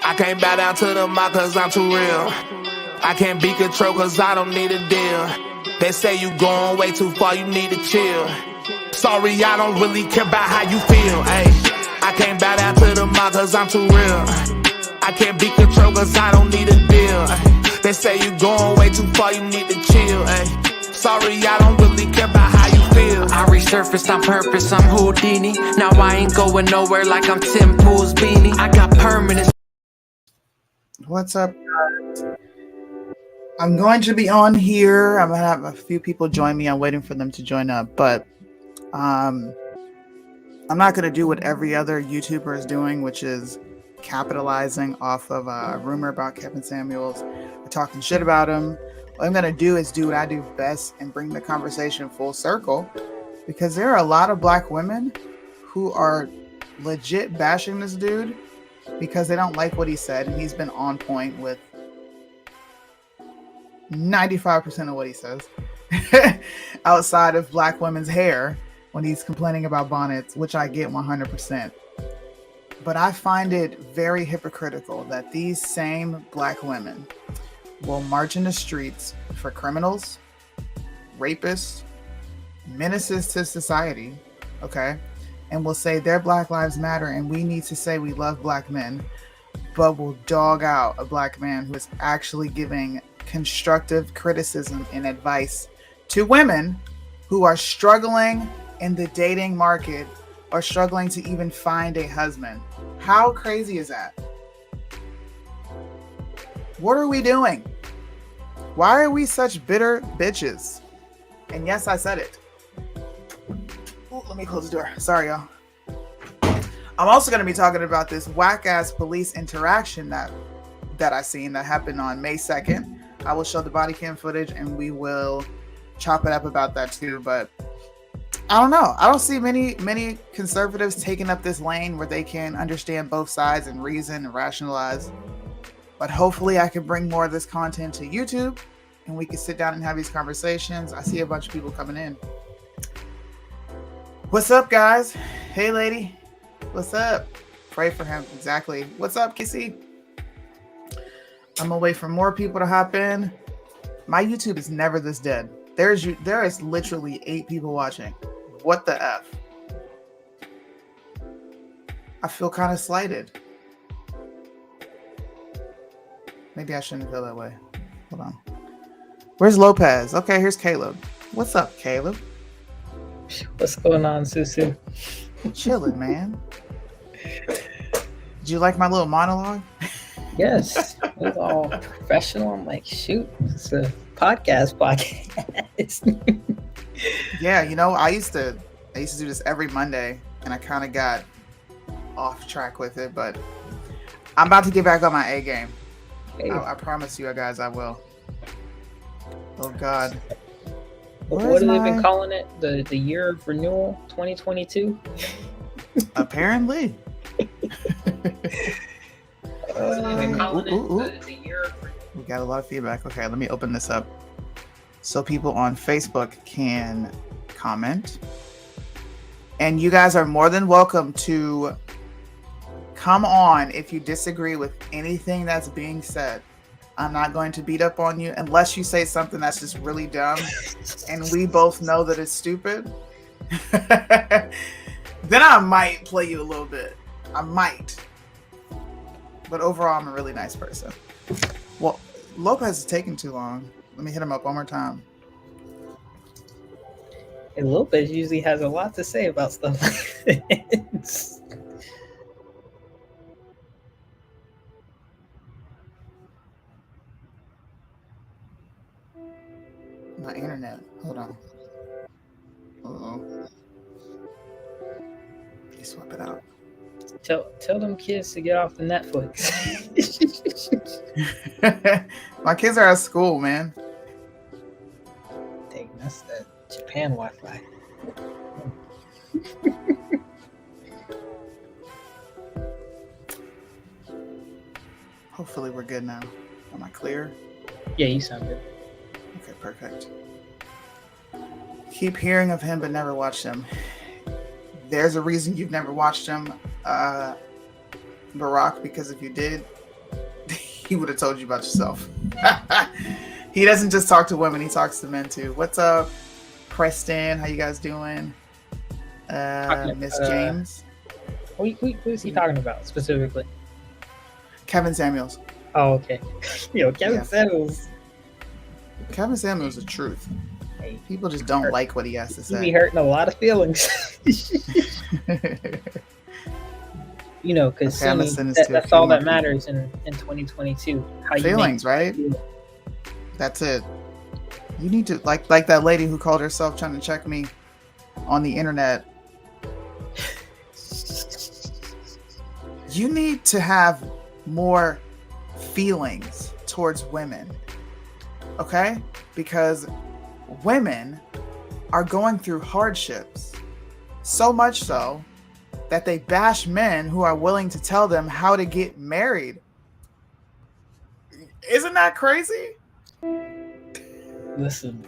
I can't bow down to the mob cause I'm too real. I can't be controlled cause I don't need a deal. They say you going way too far, you need to chill. Sorry, I don't really care about how you feel. Ay, I can't bow down to the mob cause I'm too real. I can't be controlled cause I don't need a deal. They say you going way too far, you need to chill. Ay, sorry, I don't really care about how you feel. I resurfaced on purpose, I'm Houdini. Now I ain't going nowhere like I'm Tim Pool's beanie. I got permanent. What's up, guys? I'm going to be on here. I'm going to have a few people join me. I'm waiting for them to join up, but I'm not going to do what every other YouTuber is doing, which is capitalizing off of a rumor about Kevin Samuels or talking shit about him. What I'm going to do is do what I do best and bring the conversation full circle, because there are a lot of black women who are legit bashing this dude because they don't like what he said, and he's been on point with 95% of what he says outside of black women's hair when he's complaining about bonnets, which I get 100%. But I find it very hypocritical that these same black women will march in the streets for criminals, rapists, menaces to society, okay? And will say their Black Lives Matter and we need to say we love black men, but will dog out a black man who is actually giving constructive criticism and advice to women who are struggling in the dating market or struggling to even find a husband. How crazy is that? What are we doing? Why are we such bitter bitches? And yes, I said it. Ooh, let me close the door. Sorry, y'all. I'm also going to be talking about this whack-ass police interaction that I seen that happened on May 2nd. I will show the body cam footage and we will chop it up about that too. But I don't know. I don't see many conservatives taking up this lane where they can understand both sides and reason and rationalize. But hopefully I can bring more of this content to YouTube and we can sit down and have these conversations. I see a bunch of people coming in. What's up, guys? Hey, lady. What's up? Pray for him. Exactly. What's up, Kissy? I'm gonna wait for more people to hop in. My YouTube is never this dead. There is literally 8 people watching. What the F? I feel kind of slighted. Maybe I shouldn't feel that way. Hold on. Where's Lopez? Okay, here's Caleb. What's up, Caleb? What's going on, Susu? Chilling, man. Did you like my little monologue? Yes, it was all professional. I'm like, shoot, it's a podcast. Yeah, you know, I used to do this every Monday, and I kind of got off track with it, but I'm about to get back on my A game. Hey. I promise you guys I will. Oh God. What have they been calling it? The year of renewal, 2022? Apparently. The year of renewal. We got a lot of feedback. Okay, let me open this up so people on Facebook can comment. And you guys are more than welcome to come on if you disagree with anything that's being said. I'm not going to beat up on you unless you say something that's just really dumb and we both know that it's stupid. Then I might play you a little bit. I might. But overall, I'm a really nice person. Well, Lopez is taking too long. Let me hit him up one more time. And Lopez usually has a lot to say about stuff like this. My internet. Hold on. Uh-oh. You swap it out. Tell them kids to get off the Netflix. My kids are at school, man. Dang, that's that Japan Wi-Fi. Hopefully we're good now. Am I clear? Yeah, you sound good. Okay, perfect. Keep hearing of him but never watched him. There's a reason you've never watched him, Barack, because if you did, he would have told you about yourself. He doesn't just talk to women, he talks to men too. What's up, Preston? How you guys doing? Miss James. Who is he talking about specifically? Kevin Samuels. Oh, okay. Yo, Kevin Samuels. Kevin Samuels is the truth. Hey, People just don't like what he has to he be say. hurting a lot of feelings. You know, because Okay, that's all that matters in 2022. How Feelings, you right? feel. That's it. You need to like that lady who called herself trying to check me on the internet. You need to have more feelings towards women, okay? Because women are going through hardships, so much so that they bash men who are willing to tell them how to get married. Isn't that crazy? Listen,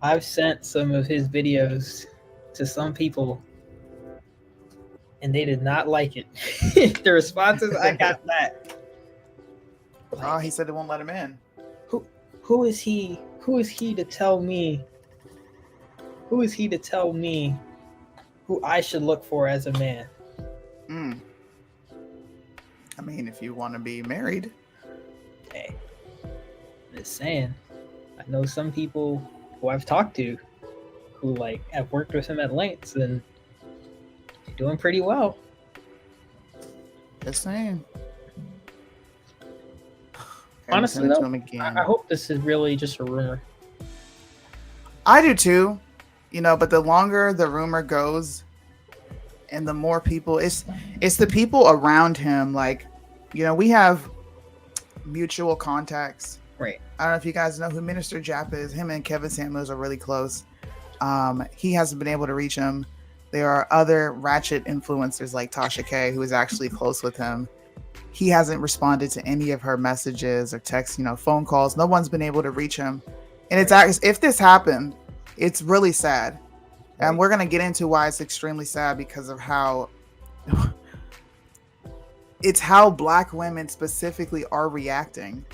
I've sent some of his videos to some people, and they did not like it. The responses I got back. Oh, he said they won't let him in. Who is he? Who is he to tell me? Who is he to tell me who I should look for as a man? I mean, if you want to be married. Hey, just saying. I know some people who I've talked to who like have worked with him at lengths and they're doing pretty well. Just saying. Honestly, though, I hope this is really just a rumor. I do too, you know, but the longer the rumor goes and the more people, it's the people around him. Like, you know, we have mutual contacts. Right. I don't know if you guys know who Minister Jap is. Him and Kevin Samuels are really close. He hasn't been able to reach him. There are other ratchet influencers like Tasha K, who is actually close with him. He hasn't responded to any of her messages or texts, you know, phone calls. No one's been able to reach him. And it's actually, if this happened, it's really sad. And we're going to get into why it's extremely sad because of how it's how Black women specifically are reacting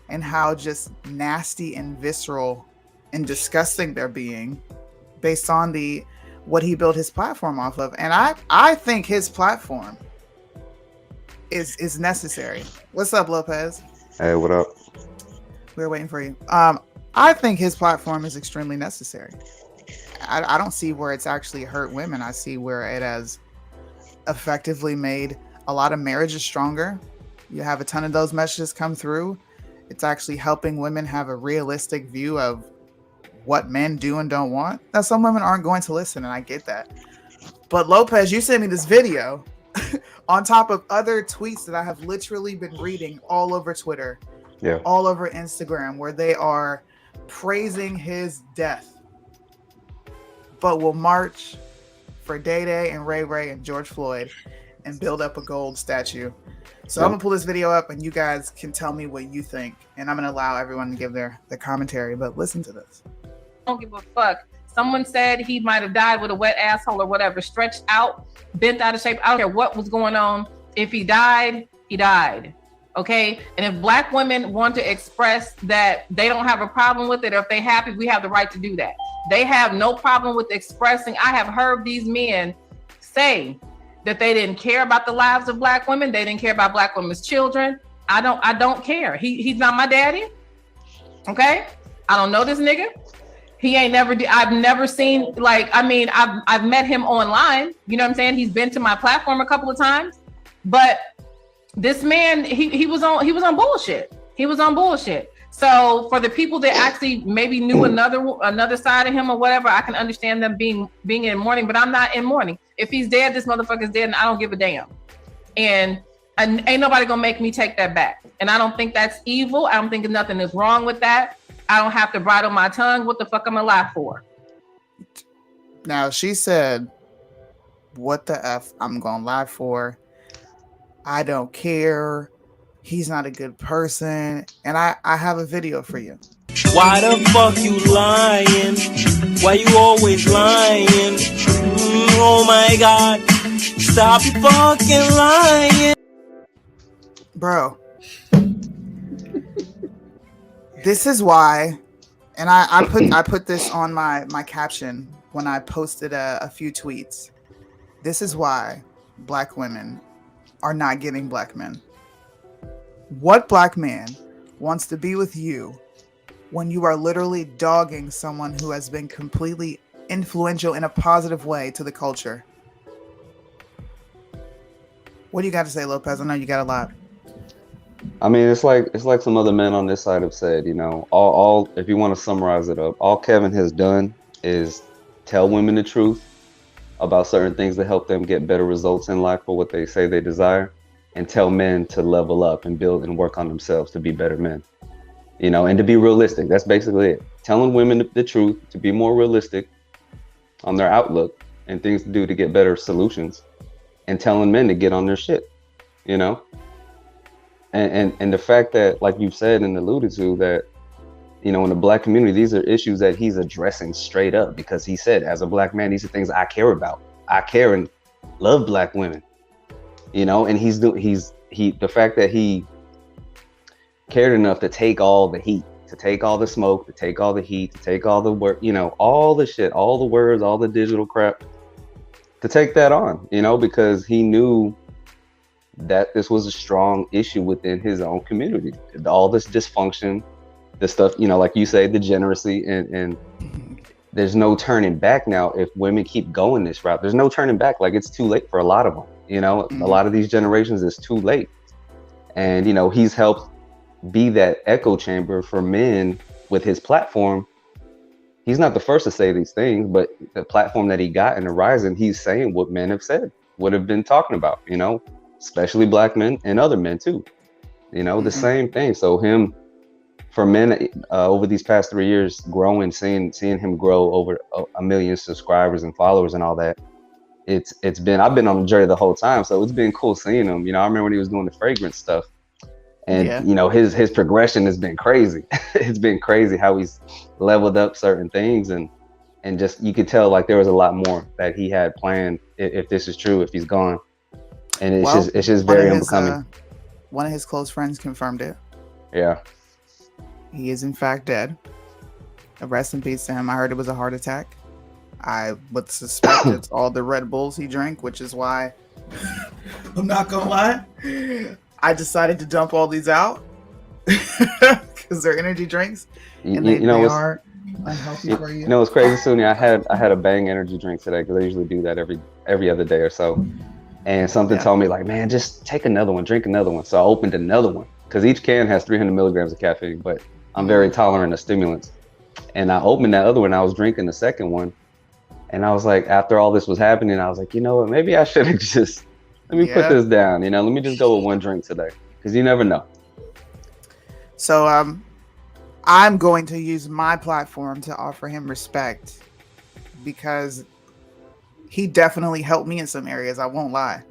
and how just nasty and visceral and disgusting they're being based on what he built his platform off of. And I think his platform is necessary. What's up, Lopez? Hey, what up? We were waiting for you. I think his platform is extremely necessary. I don't see where it's actually hurt women. I see where it has effectively made a lot of marriages stronger. You have a ton of those messages come through. It's actually helping women have a realistic view of what men do and don't want. Now, some women aren't going to listen, and I get that. But Lopez, you sent me this video on top of other tweets that I have literally been reading all over Twitter, all over Instagram, where they are praising his death, but will march for Day Day and Ray Ray and George Floyd and build up a gold statue. So I'm gonna pull this video up and you guys can tell me what you think. And I'm gonna allow everyone to give their commentary, but listen to this. Don't give a fuck. Someone said he might have died with a wet asshole or whatever, stretched out, bent out of shape. I don't care what was going on. If he died, he died. Okay. And if Black women want to express that they don't have a problem with it, or if they're happy, we have the right to do that. They have no problem with expressing. I have heard these men say that they didn't care about the lives of Black women. They didn't care about Black women's children. I don't care. He's not my daddy. Okay. I don't know this nigga. He ain't never, I've never seen, like, I mean, I've met him online. You know what I'm saying? He's been to my platform a couple of times, but this man, he was on bullshit. He was on bullshit. So for the people that actually maybe knew another side of him or whatever, I can understand them being in mourning, but I'm not in mourning. If he's dead, this motherfucker's dead, and I don't give a damn. And ain't nobody gonna make me take that back. And I don't think that's evil. I don't think nothing is wrong with that. I don't have to bridle my tongue. What the fuck am I lie for? Now she said, what the F I'm gonna lie for? I don't care. He's not a good person. And I have a video for you. Why the fuck you lying? Why you always lying? Oh my God. Stop fucking lying. Bro, This is why, and I put this on my caption when I posted a few tweets. This is why black women are not getting black men. What black man wants to be with you when you are literally dogging someone who has been completely influential in a positive way to the culture? What do you got to say, Lopez? I know you got a lot. I mean, it's like some other men on this side have said, you know, all if you want to summarize it up, all Kevin has done is tell women the truth about certain things that help them get better results in life for what they say they desire, and tell men to level up and build and work on themselves to be better men, you know, and to be realistic. That's basically it. Telling women the truth, to be more realistic on their outlook and things to do to get better solutions, and telling men to get on their shit, you know. And the fact that, like you've said and alluded to, that, you know, in the black community, these are issues that he's addressing straight up, because he said, as a black man, these are things I care about. I care and love black women, you know, and the fact that he cared enough to take all the heat, to take all the smoke, to take all the heat, to take all the work, you know, all the shit, all the words, all the digital crap, to take that on, you know, because he knew that this was a strong issue within his own community. All this dysfunction, the stuff, you know, like you say, degeneracy, and there's no turning back now. If women keep going this route, there's no turning back. Like, it's too late for a lot of them, you know. A lot of these generations, it's too late. And, you know, he's helped be that echo chamber for men with his platform. He's not the first to say these things, but the platform that he got in the Rising, he's saying what men have said, what have been talking about, you know, especially black men and other men too, you know, the same thing. So him, for men over these past 3 years, growing, seeing him grow over 1 million subscribers and followers and all that, it's been, I've been on the journey the whole time, so it's been cool seeing him. You know, I remember when he was doing the fragrance stuff, and you know, his progression has been crazy. It's been crazy how he's leveled up certain things, and just, you could tell like there was a lot more that he had planned, if this is true, if he's gone. And it's just very unbecoming. One of his close friends confirmed it. Yeah. He is in fact dead. Rest in peace to him. I heard it was a heart attack. I would suspect it's all the Red Bulls he drank, which is why I'm not gonna lie, I decided to dump all these out because they're energy drinks, and they are unhealthy for you. You know, it's crazy, Sunni. I had a Bang energy drink today, because I usually do that every other day or so. And something told me, like, man, just take another one, drink another one. So I opened another one, because each can has 300 milligrams of caffeine, but I'm very tolerant of stimulants. And I opened that other one, I was drinking the second one. And I was like, after all this was happening, I was like, you know what, maybe I should have just, let me put this down, you know, let me just go with one drink today, because you never know. So I'm going to use my platform to offer him respect, because he definitely helped me in some areas. I won't lie.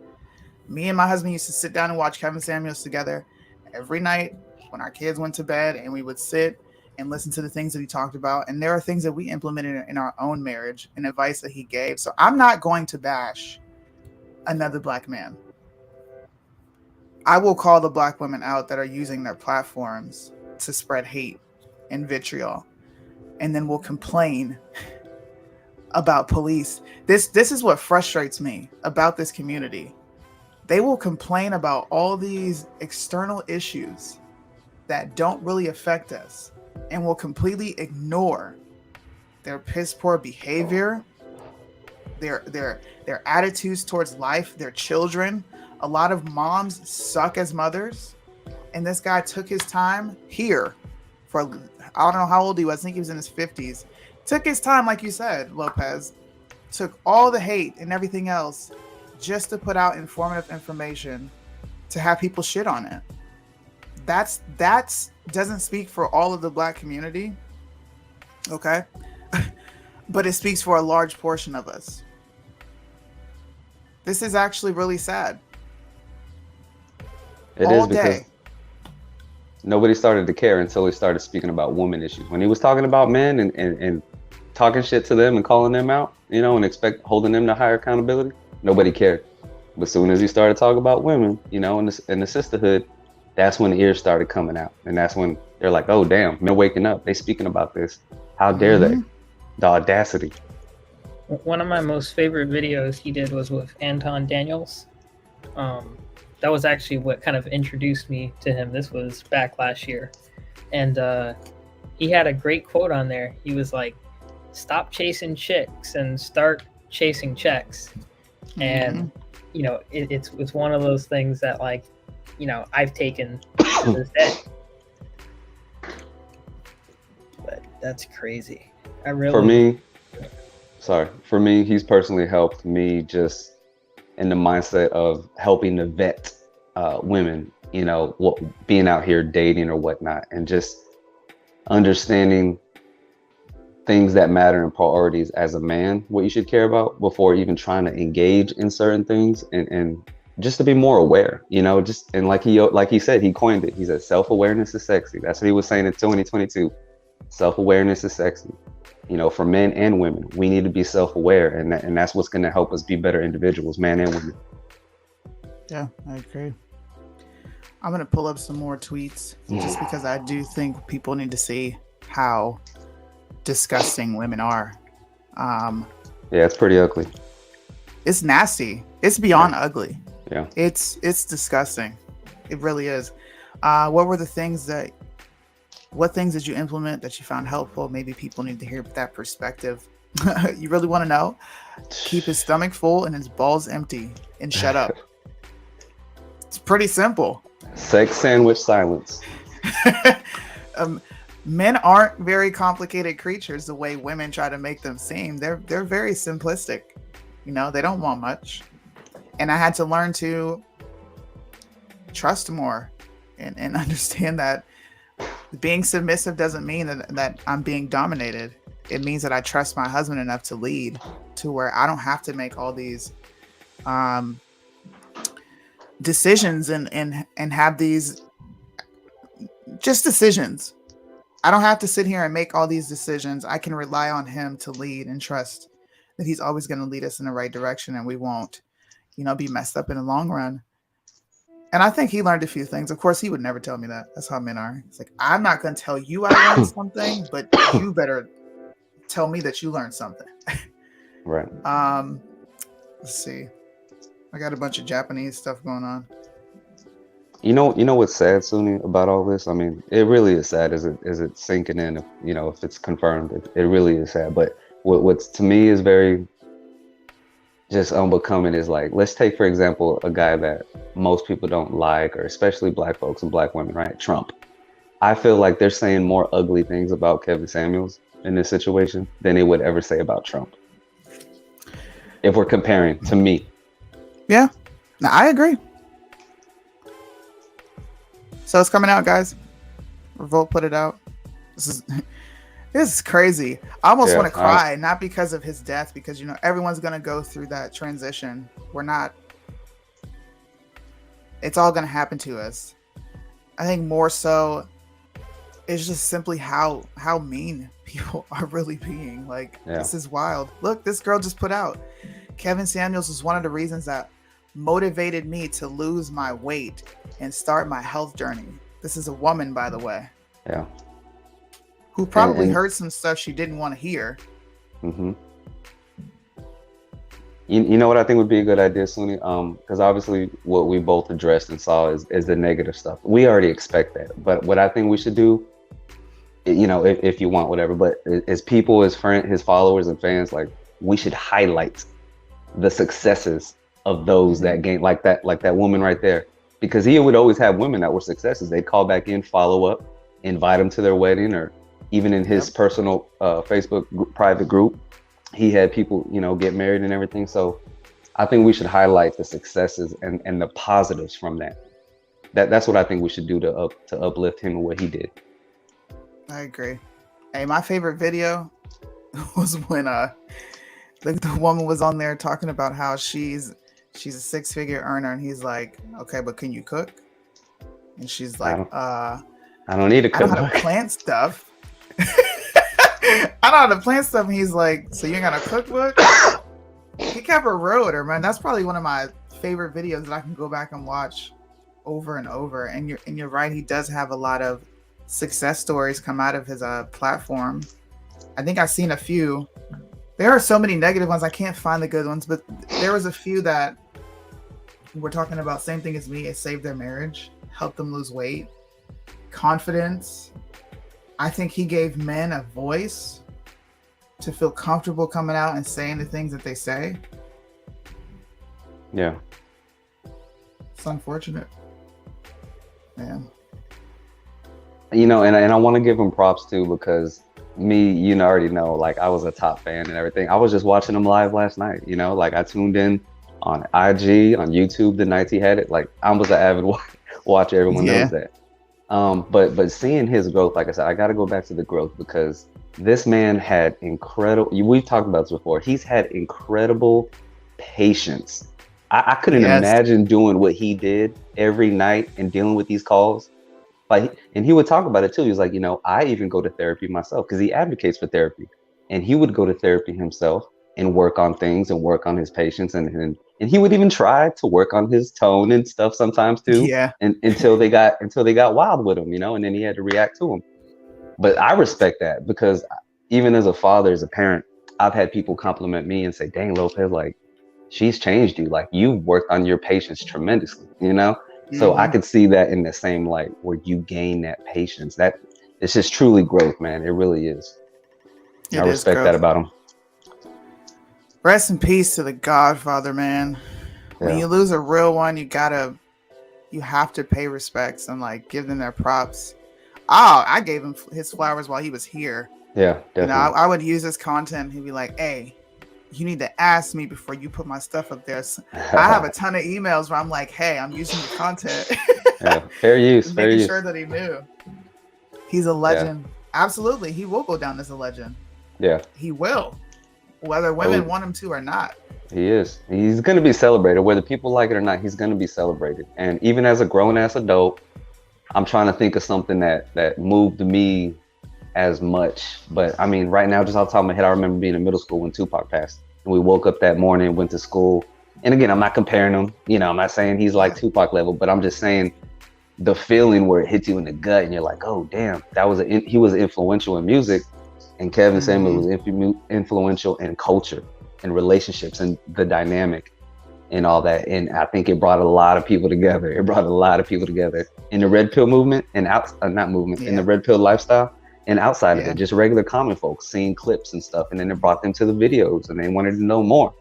Me and my husband used to sit down and watch Kevin Samuels together every night when our kids went to bed, and we would sit and listen to the things that he talked about. And there are things that we implemented in our own marriage and advice that he gave. So I'm not going to bash another black man. I will call the black women out that are using their platforms to spread hate and vitriol, and then we'll complain about police. This is what frustrates me about this community. They will complain about all these external issues that don't really affect us, and will completely ignore their piss poor behavior, their attitudes towards life, their children. A lot of moms suck as mothers, and this guy took his time here for, I don't know how old he was, I think he was in his 50s. Took his time, like you said, Lopez, took all the hate and everything else just to put out informative information to have people shit on it. That's doesn't speak for all of the black community, okay? But it speaks for a large portion of us. This is actually really sad. It is, because nobody started to care until he started speaking about woman issues. When he was talking about men and talking shit to them and calling them out, you know, and holding them to higher accountability, nobody cared. But as soon as he started talking about women, you know, and the sisterhood, that's when the ears started coming out, and that's when They're like, oh damn, men waking up, they speaking about this. How dare they? The audacity. One of my most favorite videos he did was with Anton Daniels. That was actually what kind of introduced me to him. This was back last year. And he had a great quote on there. He was like, stop chasing chicks and start chasing checks. And, you know, it's one of those things that, like, you know, I've taken to this day. But that's crazy. I really... For me, he's personally helped me just in the mindset of helping to vet women, you know, being out here dating or whatnot, and just understanding things that matter and priorities as a man, what you should care about before even trying to engage in certain things, and just to be more aware, you know, just, and like he said, he coined it. He said, self-awareness is sexy. That's what he was saying in 2022. Self-awareness is sexy. You know, for men and women, we need to be self-aware, and that's what's going to help us be better individuals, man and women. Yeah, I agree. I'm going to pull up some more tweets just because I do think people need to see how disgusting women are. Yeah, it's pretty ugly. It's nasty. It's beyond ugly. Yeah. It's disgusting. It really is. What things did you implement that you found helpful? Maybe people need to hear that perspective. You really want to know? Keep his stomach full and his balls empty and shut up. It's pretty simple. Sex sandwich silence. Men aren't very complicated creatures the way women try to make them seem. They're very simplistic. You know, they don't want much. And I had to learn to trust more and understand that being submissive doesn't mean that I'm being dominated. It means that I trust my husband enough to lead, to where I don't have to make all these decisions and have these just decisions. I don't have to sit here and make all these decisions. I can rely on him to lead and trust that he's always going to lead us in the right direction, and we won't, you know, be messed up in the long run. And I think he learned a few things. Of course, he would never tell me that. That's how men are. It's like, I'm not going to tell you I learned something, but you better tell me that you learned something. Right. Let's see. I got a bunch of Japanese stuff going on. You know what's sad, Sunni, about all this? I mean, it really is sad. Is it sinking in? If it's confirmed, it really is sad. But what's to me is very just unbecoming is, like, let's take, for example, a guy that most people don't like, or especially black folks and black women, right? Trump. I feel like they're saying more ugly things about Kevin Samuels in this situation than they would ever say about Trump. If we're comparing, to me. Yeah, no, I agree. So it's coming out, guys. Revolt put it out. This is crazy. I almost want to cry, not because of his death, because, you know, everyone's going to go through that transition. It's all going to happen to us. I think more so it's just simply how mean people are really being. Like, This is wild. Look, this girl just put out, Kevin Samuels was one of the reasons that motivated me to lose my weight and start my health journey. This is a woman, by the way. Yeah. Who probably heard some stuff she didn't want to hear. Mm-hmm. You know what I think would be a good idea, Sunni? Because obviously what we both addressed and saw is the negative stuff. We already expect that. But what I think we should do, you know, if you want, whatever, but as people, as friends, his followers and fans, like, we should highlight the successes of those that gain, like that woman right there. Because he would always have women that were successes. They'd call back in, follow up, invite them to their wedding, or even in his personal Facebook private group, he had people, you know, get married and everything. So I think we should highlight the successes and the positives from that. That's what I think we should do to uplift him and what he did. I agree. Hey, my favorite video was when the woman was on there talking about how she's a 6-figure earner, and he's like, okay, but can you cook? And she's like, I don't need to cook. I know how to plant stuff. I don't know how to plant stuff. And he's like, so you ain't got a cookbook? He kept it real with her, man. That's probably one of my favorite videos that I can go back and watch over and over. And you're right. He does have a lot of success stories come out of his platform. I think I've seen a few. There are so many negative ones. I can't find the good ones, but there was a few that we're talking about. Same thing as me. It saved their marriage, helped them lose weight, confidence. I think he gave men a voice to feel comfortable coming out and saying the things that they say. Yeah. It's unfortunate. Man. You know, and I want to give him props too, because me, you know, already know, like I was a top fan and everything. I was just watching him live last night, you know, like I tuned in on IG, on YouTube the nights he had it. Like I was an avid watcher, everyone knows that. But seeing his growth, like I said, I got to go back to the growth, because this man had incredible, we've talked about this before, he's had incredible patience. I couldn't imagine doing what he did every night and dealing with these calls. Like, and he would talk about it too. He was like, you know, I even go to therapy myself, because he advocates for therapy, and he would go to therapy himself and work on things and work on his patience, and he would even try to work on his tone and stuff sometimes too. Yeah. And until they got wild with him, you know, and then he had to react to them. But I respect that, because even as a father, as a parent, I've had people compliment me and say, dang, Lopez, like, she's changed you. Like, you've worked on your patience tremendously, you know? So I could see that in the same light, where you gain that patience. That it's just truly growth, man. It really is. I respect that about him. Rest in peace to the Godfather, man. When you lose a real one, you have to pay respects and like give them their props. Oh, I gave him his flowers while he was here. Yeah, definitely. You know, I would use his content. He'd be like, hey, you need to ask me before you put my stuff up there. So I have a ton of emails where I'm like, hey, I'm using your content. Fair use. Making sure that he knew. He's a legend. Absolutely. He will go down as a legend. Yeah. He will. Whether women want him to or not. He is. He's going to be celebrated. Whether people like it or not, he's going to be celebrated. And even as a grown-ass adult, I'm trying to think of something that moved me as much. But I mean, right now, just off the top of my head, I remember being in middle school when Tupac passed. And we woke up that morning, went to school. And again, I'm not comparing him. You know, I'm not saying he's like Tupac level, but I'm just saying the feeling where it hits you in the gut and you're like, oh, damn, he was influential in music. And Kevin Samuel was influential in culture and relationships and the dynamic and all that. And I think it brought a lot of people together. It brought a lot of people together in the Red Pill movement and in the Red Pill lifestyle. And outside of it, just regular common folks seeing clips and stuff. And then it brought them to the videos and they wanted to know more.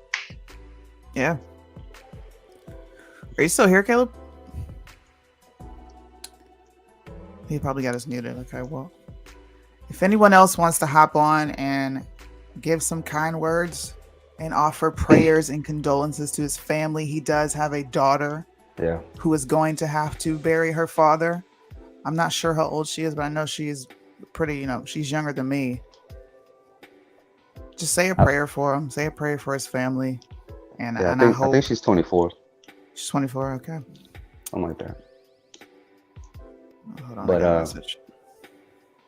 Yeah. Are you still here, Caleb? He probably got us muted. Okay, well, if anyone else wants to hop on and give some kind words and offer prayers and condolences to his family, he does have a daughter who is going to have to bury her father. I'm not sure how old she is, but I know she is pretty, you know, she's younger than me. Just say a prayer for him. Say a prayer for his family. And, I think she's 24. She's 24. Okay. Something like that. Hold on. But message.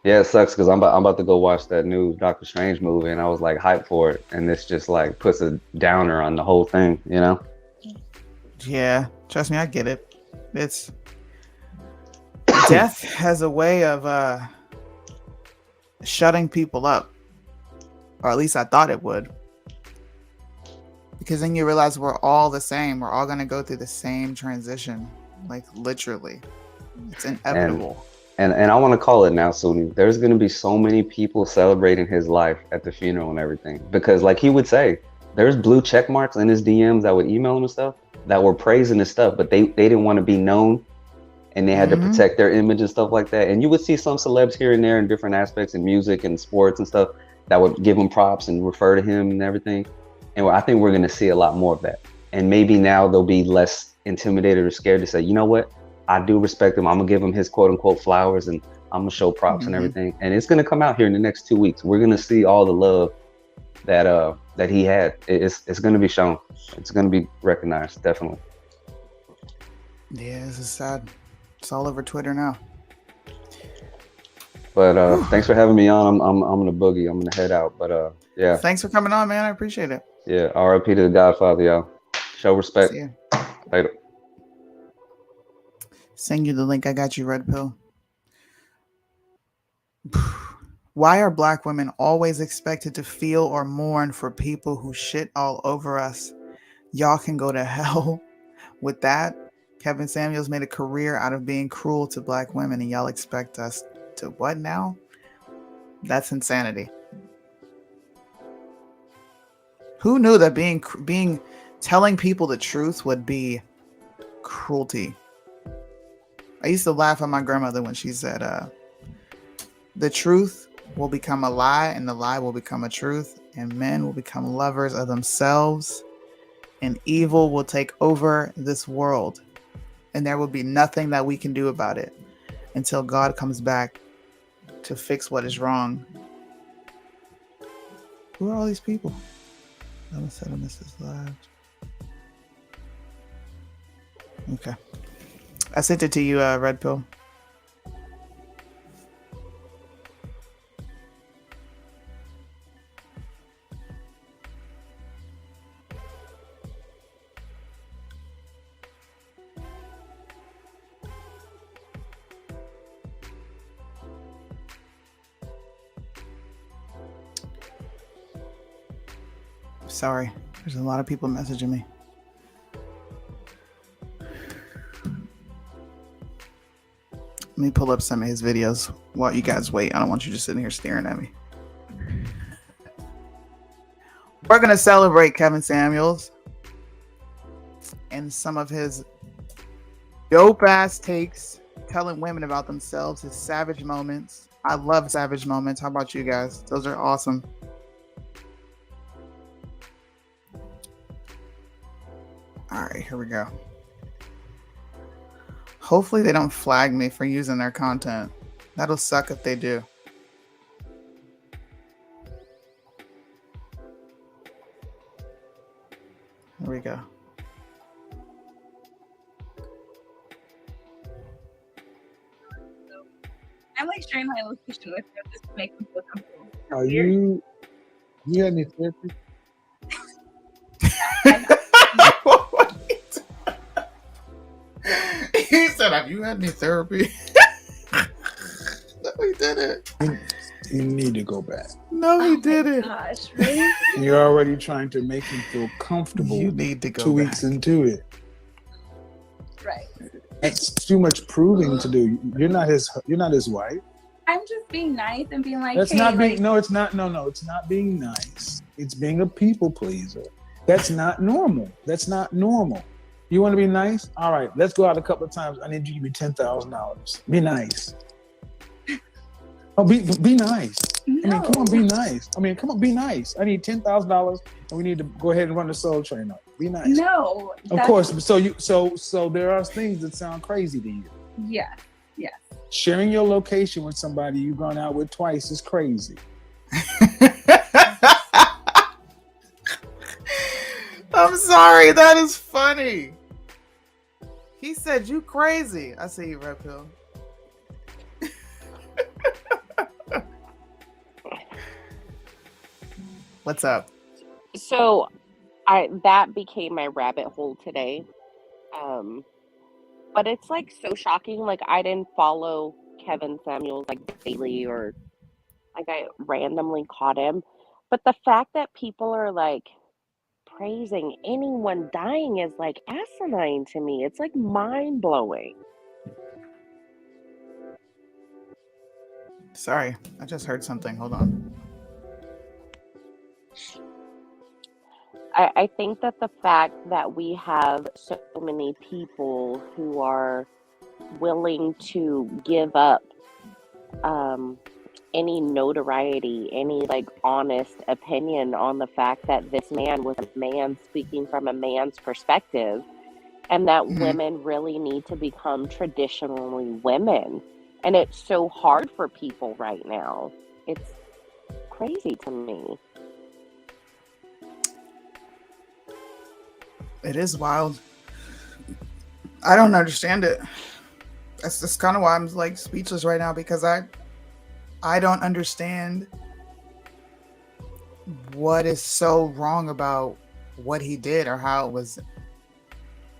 Yeah, it sucks because I'm about to go watch that new Doctor Strange movie, and I was like hyped for it, and this just like puts a downer on the whole thing, you know? Yeah, trust me, I get it. It's death has a way of shutting people up, or at least I thought it would, because then you realize we're all the same. We're all gonna go through the same transition, like literally. It's inevitable. And I want to call it now, Suni. There's going to be so many people celebrating his life at the funeral and everything. Because like he would say, there's blue check marks in his DMs that would email him and stuff that were praising his stuff, but they didn't want to be known and they had to protect their image and stuff like that. And you would see some celebs here and there in different aspects in music and sports and stuff that would give him props and refer to him and everything. And I think we're going to see a lot more of that. And maybe now they'll be less intimidated or scared to say, you know what? I do respect him. I'm gonna give him his quote unquote flowers and I'm gonna show props and everything. And it's gonna come out here in the next 2 weeks. We're gonna see all the love that he had. It's gonna be shown. It's gonna be recognized, definitely. Yeah, this is sad. It's all over Twitter now. But thanks for having me on. I'm gonna boogie. I'm gonna head out. But yeah. Thanks for coming on, man. I appreciate it. Yeah. R.I.P. to the Godfather, y'all. Show respect. See you. Later. Send you the link. I got you, Red Pill. Why are black women always expected to feel or mourn for people who shit all over us? Y'all can go to hell with that. Kevin Samuels made a career out of being cruel to black women, and y'all expect us to what now? That's insanity. Who knew that being telling people the truth would be cruelty? I used to laugh at my grandmother when she said, the truth will become a lie, and the lie will become a truth, and men will become lovers of themselves, and evil will take over this world, and there will be nothing that we can do about it until God comes back to fix what is wrong. Who are all these people? I said I missed this live. Okay. I sent it to you, Red Pill. Sorry, there's a lot of people messaging me. Let me pull up some of his videos while you guys wait. I don't want you just sitting here staring at me. We're going to celebrate Kevin Samuels and some of his dope ass takes, telling women about themselves, his savage moments. I love savage moments. How about you guys? Those are awesome. All right, here we go. Hopefully they don't flag me for using their content. That'll suck if they do. Here we go. I like sharing my location with them just to make them feel comfortable. Are you had any therapy? He said, have you had any therapy? No, he didn't. You need to go back. No, he didn't. Gosh, really? You're already trying to make him feel comfortable. You need to go 2 back. weeks into it. Right. That's too much proving to do. You're not his wife. I'm just being nice and being like, That's hey, not being like, no, it's not it's not being nice. It's being a people pleaser. That's not normal. That's not normal. You want to be nice? All right, let's go out a couple of times. I need you to give me $10,000. Be nice. Oh, be nice. no. I mean, come on, be nice. Come on, be nice. I need $10,000, and we need to go ahead and run the Soul Train up. Be nice. No. Of course. So there are things that sound crazy to you. Yes. Yes. Sharing your location with somebody you've gone out with twice is crazy. I'm sorry, that is funny. He said you crazy. I see you, Red Pill. What's up? So that became my rabbit hole today. But it's like so shocking. Like I didn't follow Kevin Samuels like daily or like I randomly caught him. But the fact that people are like praising anyone dying is like asinine to me. It's like mind blowing. Sorry, I just heard something. Hold on. I think that the fact that we have so many people who are willing to give up any notoriety, any like honest opinion on the fact that this man was a man speaking from a man's perspective, and that women really need to become traditionally women. And it's so hard for people right now. It's crazy to me. It is wild. I don't understand it. That's just kind of why I'm like speechless right now, because I don't understand what is so wrong about what he did or how it was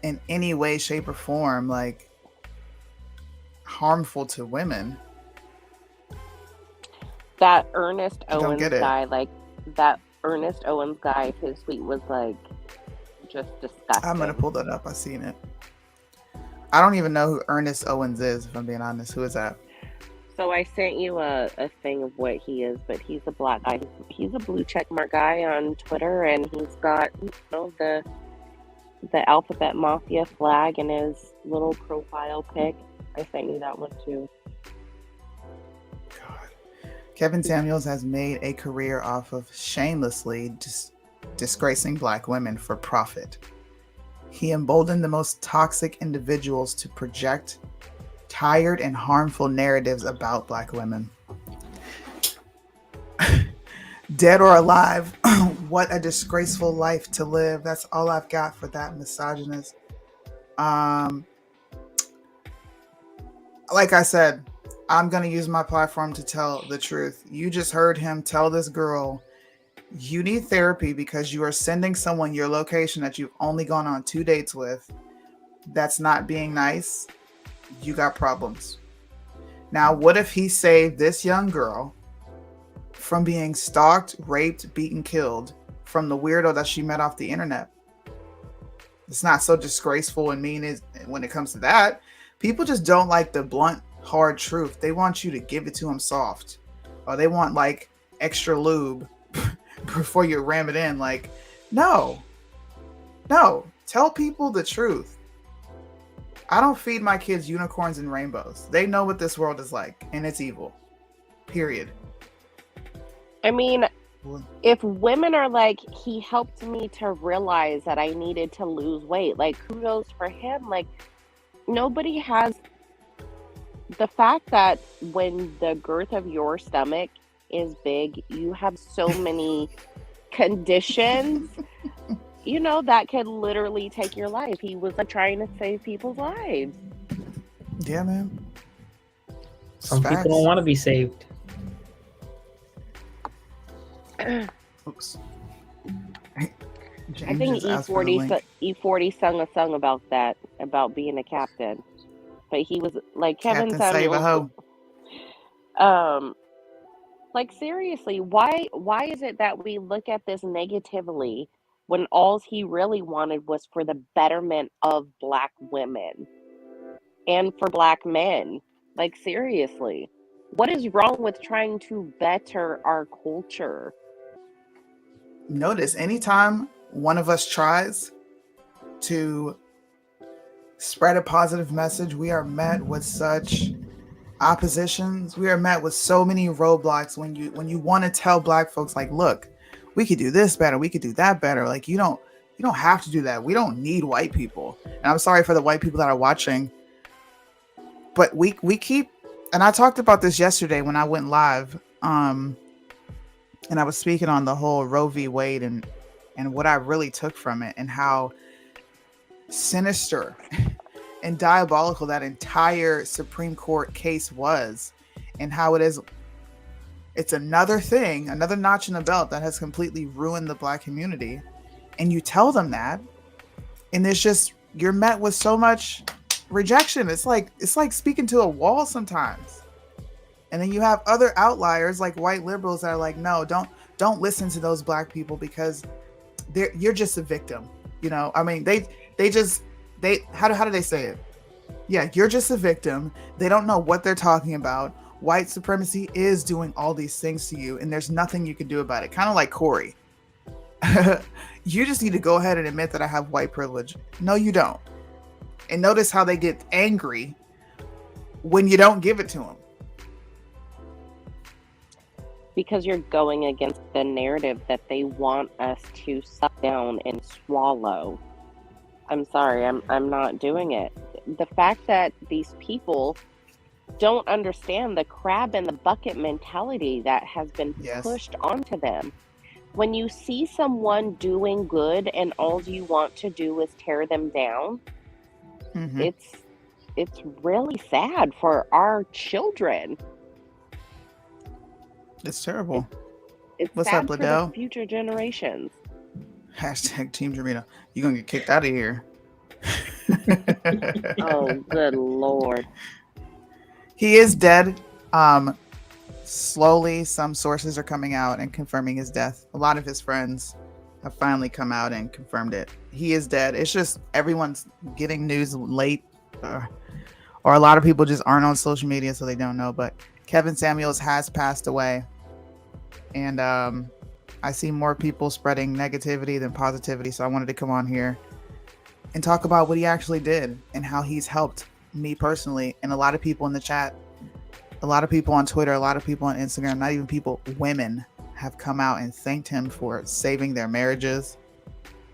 in any way, shape, or form like harmful to women. That Ernest I don't Owens get it. guy, like that Ernest Owens guy, his tweet was like just disgusting. I'm gonna pull that up. I seen it. I don't even know who Ernest Owens is, if I'm being honest. Who is that? So I sent you a thing of what he is, but he's a black guy. He's a blue check mark guy on Twitter, and he's got, you know, the Alphabet Mafia flag in his little profile pic. I sent you that one too. God. Kevin Samuels has made a career off of shamelessly disgracing black women for profit. He emboldened the most toxic individuals to project tired and harmful narratives about black women. Dead or alive, what a disgraceful life to live. That's all I've got for that misogynist. Like I said, I'm going to use my platform to tell the truth. You just heard him tell this girl, you need therapy because you are sending someone your location that you've only gone on 2 dates with. That's not being nice. You got problems. Now, what if he saved this young girl from being stalked, raped, beaten, killed from the weirdo that she met off the internet? It's not so disgraceful and mean when it comes to that. People just don't like the blunt, hard truth. They want you to give it to them soft, or they want like extra lube before you ram it in. Like, no, tell people the truth. I don't feed my kids unicorns and rainbows. They know what this world is like, and it's evil. Period. I mean, if women are like, he helped me to realize that I needed to lose weight, like, kudos for him. Like, nobody has the fact that when the girth of your stomach is big, you have so many conditions, you know, that could literally take your life. He was like trying to save people's lives. Yeah, man. Some people don't want to be saved. Oops. I think E40 sung a song about that, about being a captain. But he was like, Kevin Samuels. Like, seriously, why is it that we look at this negatively when all he really wanted was for the betterment of black women and for black men? Like, seriously, what is wrong with trying to better our culture? Notice anytime one of us tries to spread a positive message, we are met with such oppositions. We are met with so many roadblocks when you want to tell black folks, like, look, we could do this better, we could do that better. Like, you don't have to do that. We don't need white people. And I'm sorry for the white people that are watching, but we keep, and I talked about this yesterday when I went live, and I was speaking on the whole Roe v. Wade and what I really took from it, and how sinister and diabolical that entire Supreme Court case was, and how it's another notch in the belt that has completely ruined the black community. And you tell them that, and you're met with so much rejection. It's like speaking to a wall sometimes. And then you have other outliers like white liberals that are like, no, don't listen to those black people because you're just a victim. You know, I mean, how do they say it? Yeah, you're just a victim. They don't know what they're talking about. White supremacy is doing all these things to you, and there's nothing you can do about it. Kind of like Corey. You just need to go ahead and admit that I have white privilege. No, you don't. And notice how they get angry when you don't give it to them. Because you're going against the narrative that they want us to suck down and swallow. I'm sorry, I'm not doing it. The fact that these people don't understand the crab in the bucket mentality that has been pushed onto them. When you see someone doing good and all you want to do is tear them down, it's really sad for our children. It's terrible. It's What's sad up, for Liddell? the future generations. Hashtag Team Jamina. You're gonna get kicked out of here. Oh, good Lord. He is dead. slowly some sources are coming out and confirming his death. A lot of his friends have finally come out and confirmed it. He is dead. It's just everyone's getting news late, or a lot of people just aren't on social media, so they don't know. But Kevin Samuels has passed away, and I see more people spreading negativity than positivity. So I wanted to come on here and talk about what he actually did and how he's helped me personally, and a lot of people in the chat, a lot of people on Twitter, a lot of people on Instagram, not even people, women have come out and thanked him for saving their marriages,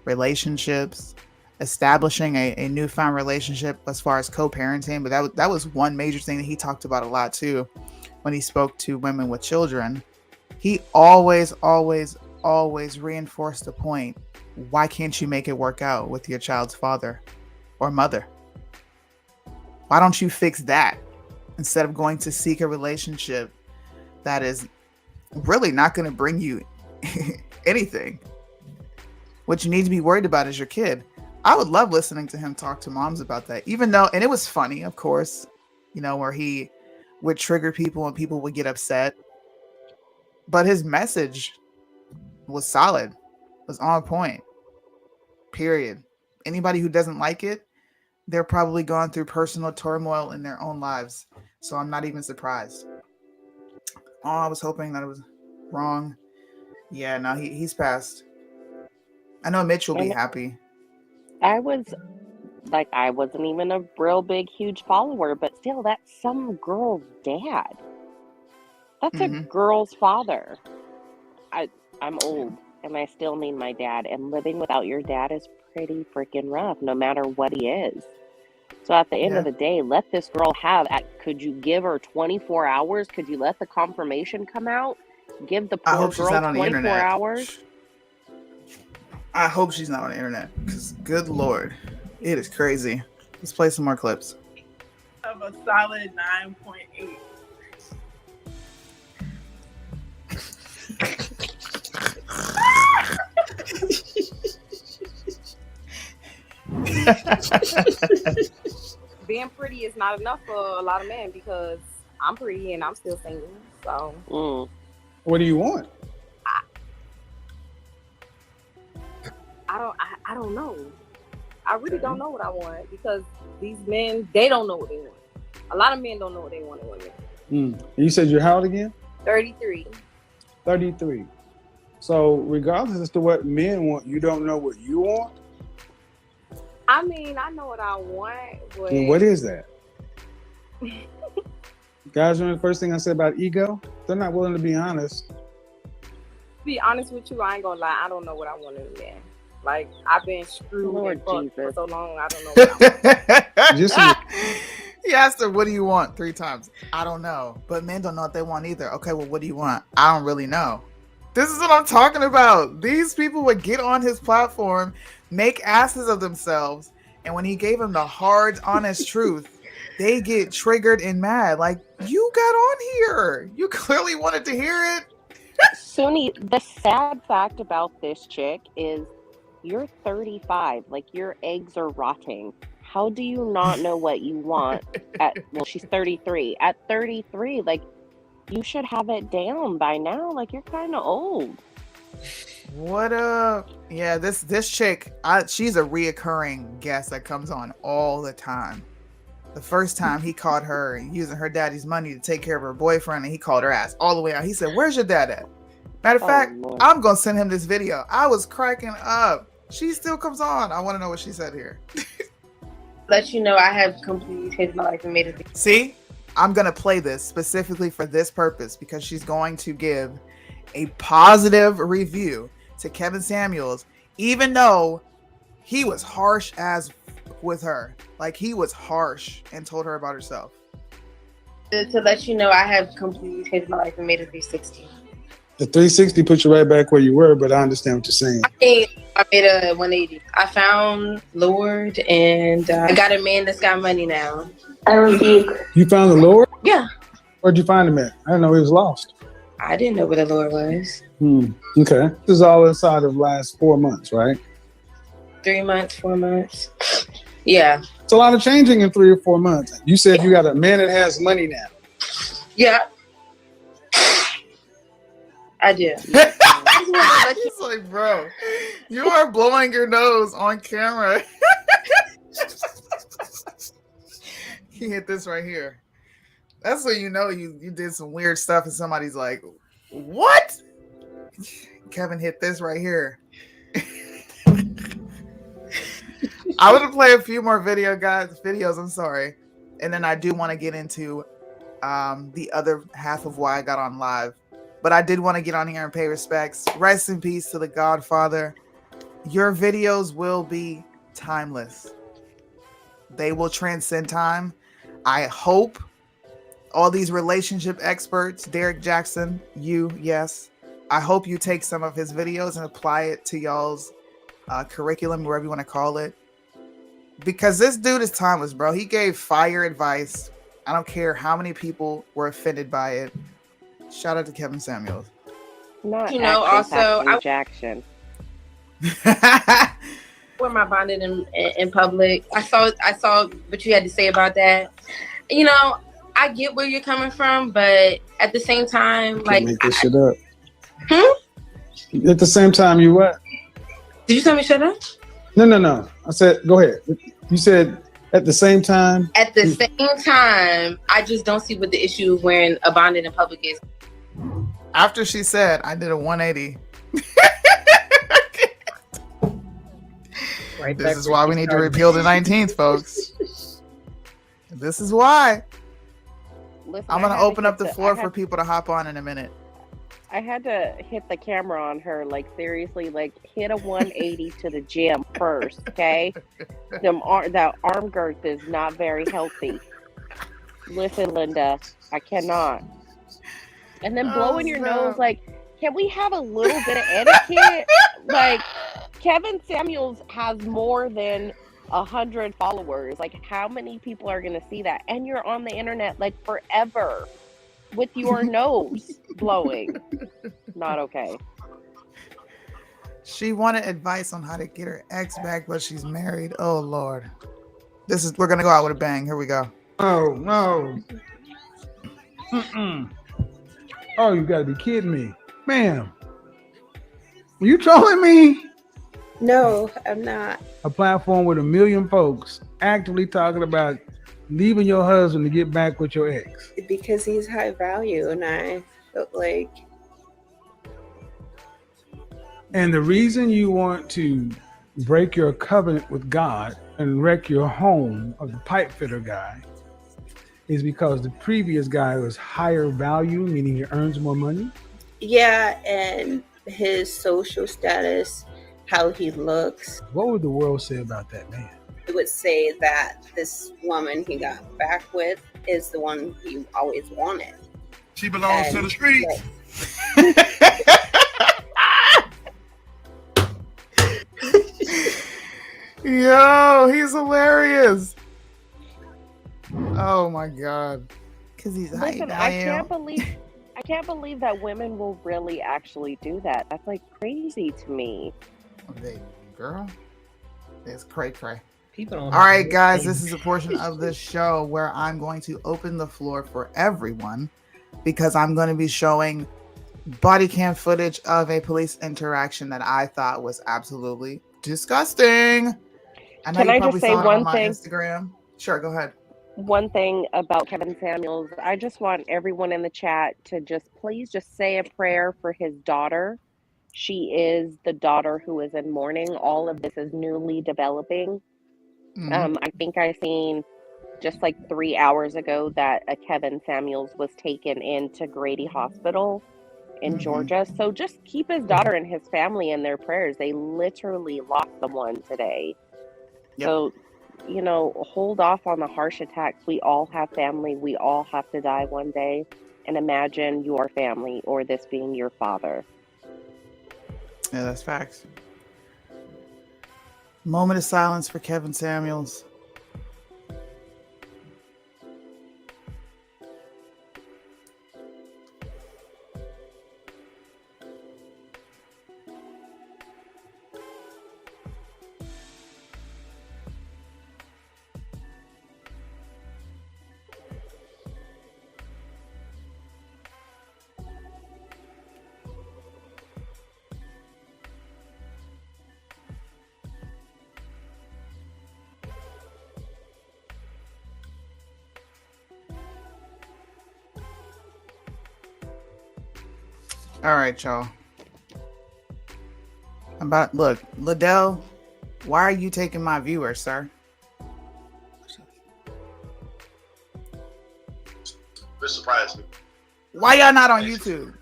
relationships, establishing a newfound relationship as far as co-parenting. But that was one major thing that he talked about a lot too when he spoke to women with children. He always reinforced the point: why can't you make it work out with your child's father or mother? Why don't you fix that instead of going to seek a relationship that is really not going to bring you anything? What you need to be worried about is your kid. I would love listening to him talk to moms about that, even though, and it was funny, of course, you know, where he would trigger people and people would get upset. But his message was solid, was on point, period. Anybody who doesn't like it, they're probably gone through personal turmoil in their own lives. So I'm not even surprised. Oh, I was hoping that it was wrong. Yeah, no, he's passed. I know Mitch will be happy. I wasn't even a real big, huge follower, but still, that's some girl's dad. That's a girl's father. I'm old, and I still need my dad. And living without your dad is pretty freaking rough, no matter what he is. So at the end of the day, let this girl have. Could you give her 24 hours? Could you let the confirmation come out? Give the poor girl 24 hours. I hope she's not on the internet, because good Lord, it is crazy. Let's play some more clips. Of a solid 9.8. Being pretty is not enough for a lot of men, because I'm pretty and I'm still single. So what do you want? I don't know. I really don't know what I want, because these men, they don't know what they want. A lot of men don't know what they want in women. You said you're how old again? 33. 33. So regardless as to what men want, you don't know what you want? I mean, I know what I want, but... Well, what is that? Guys, remember the first thing I said about ego? They're not willing to be honest. To be honest with you, I ain't gonna lie, I don't know what I want in a man. Like, I've been screwed and fucked for so long, I don't know what I want. He asked her, what do you want? 3 times. I don't know. But men don't know what they want either. Okay, well, what do you want? I don't really know. This is what I'm talking about. These people would get on his platform, make asses of themselves, and when he gave them the hard, honest truth, they get triggered and mad. Like, you got on here. You clearly wanted to hear it. Suni, the sad fact about this chick is you're 35. Like, your eggs are rotting. How do you not know what you want well, she's 33. At 33, like, you should have it down by now. Like, you're kind of old. What yeah, this chick, she's a reoccurring guest that comes on all the time. The first time he caught her using her daddy's money to take care of her boyfriend, and he called her ass all the way out. He said, where's your dad at? Matter of fact, Lord. I'm gonna send him this video. I was cracking up. She still comes on. I want to know what she said here. Let you know I have completely changed my life and made it. See, I'm gonna play this specifically for this purpose, because she's going to give a positive review to Kevin Samuels, even though he was harsh as with her. Like, he was harsh and told her about herself. To let you know I have completely changed my life and made it 360. The 360 puts you right back where you were, but I understand what you're saying. I made a 180. I found Lord, and I got a man that's got money now. I rebuke. You found the Lord? Yeah. Where'd you find him at? I didn't know he was lost. I didn't know where the Lord was. Okay. This is all inside of the last 4 months, right? 3 months, 4 months. Yeah. It's a lot of changing in 3 or 4 months. You said you got a man that has money now. Yeah. I do. He's like, bro, you are blowing your nose on camera. He hit this right here. That's when you know you did some weird stuff and somebody's like, what? Kevin hit this right here. I want to play a few more videos, I'm sorry. And then I do want to get into the other half of why I got on live. But I did want to get on here and pay respects. Rest in peace to the Godfather. Your videos will be timeless. They will transcend time. I hope all these relationship experts, Derek Jackson, yes. I hope you take some of his videos and apply it to y'all's curriculum, wherever you want to call it. Because this dude is timeless, bro. He gave fire advice. I don't care how many people were offended by it. Shout out to Kevin Samuels. Not also Jackson. Wear my bonnet in public. I saw what you had to say about that. You know, I get where you're coming from, but at the same time, like, make this shit up. At the same time, you what? Did you tell me shut up? No. I said go ahead. You said at the same time. At the same time, I just don't see what the issue of wearing a bonnet in public is. After she said, I did a 180. Right. This is why we need to repeal the 19th, folks. This is why. Listen, I'm going to open up the floor for people to hop on in a minute. I had to hit the camera on her, like, seriously, like, hit a 180 to the gym first, okay? That arm girth is not very healthy. Listen, Linda, I cannot. And then blowing your nose, like, can we have a little bit of etiquette? Like, Kevin Samuels has more than 100 followers. Like, how many people are going to see that? And you're on the internet, like, forever with your nose blowing. Not okay. She wanted advice on how to get her ex back, but she's married. Oh, Lord. We're going to go out with a bang. Here we go. Oh, no. Oh, you got to be kidding me. Ma'am. Are you trolling me? No, I'm not. A platform with 1 million folks actively talking about leaving your husband to get back with your ex. Because he's high value, and I felt like. And the reason you want to break your covenant with God and wreck your home of the pipe fitter guy is because the previous guy was higher value, meaning he earns more money? Yeah, and his social status, how he looks. What would the world say about that man? It would say that this woman he got back with is the one he always wanted. She belongs to the streets. Yo, he's hilarious. Oh my God. Because he's Listen, I can't believe that women will really actually do that. That's like crazy to me. Girl, it's cray. People don't. All right, guys, this is a portion of the show where I'm going to open the floor for everyone because I'm going to be showing body cam footage of a police interaction that I thought was absolutely disgusting. I know Can you I probably just say saw it one on my thing? Instagram. Sure, go ahead. One thing about Kevin Samuels, I just want everyone in the chat to please say a prayer for his daughter. She is the daughter who is in mourning. All of this is newly developing. I think I seen just like 3 hours ago that a Kevin Samuels was taken into Grady Hospital in Georgia. So just keep his daughter and his family in their prayers. They literally lost someone today. Yep. So, hold off on the harsh attacks. We all have family. We all have to die one day. And imagine your family or this being your father. Yeah, that's facts. Moment of silence for Kevin Samuels. All right, y'all. Look, Liddell, why are you taking my viewers, sir? This surprised me. Why y'all not on YouTube?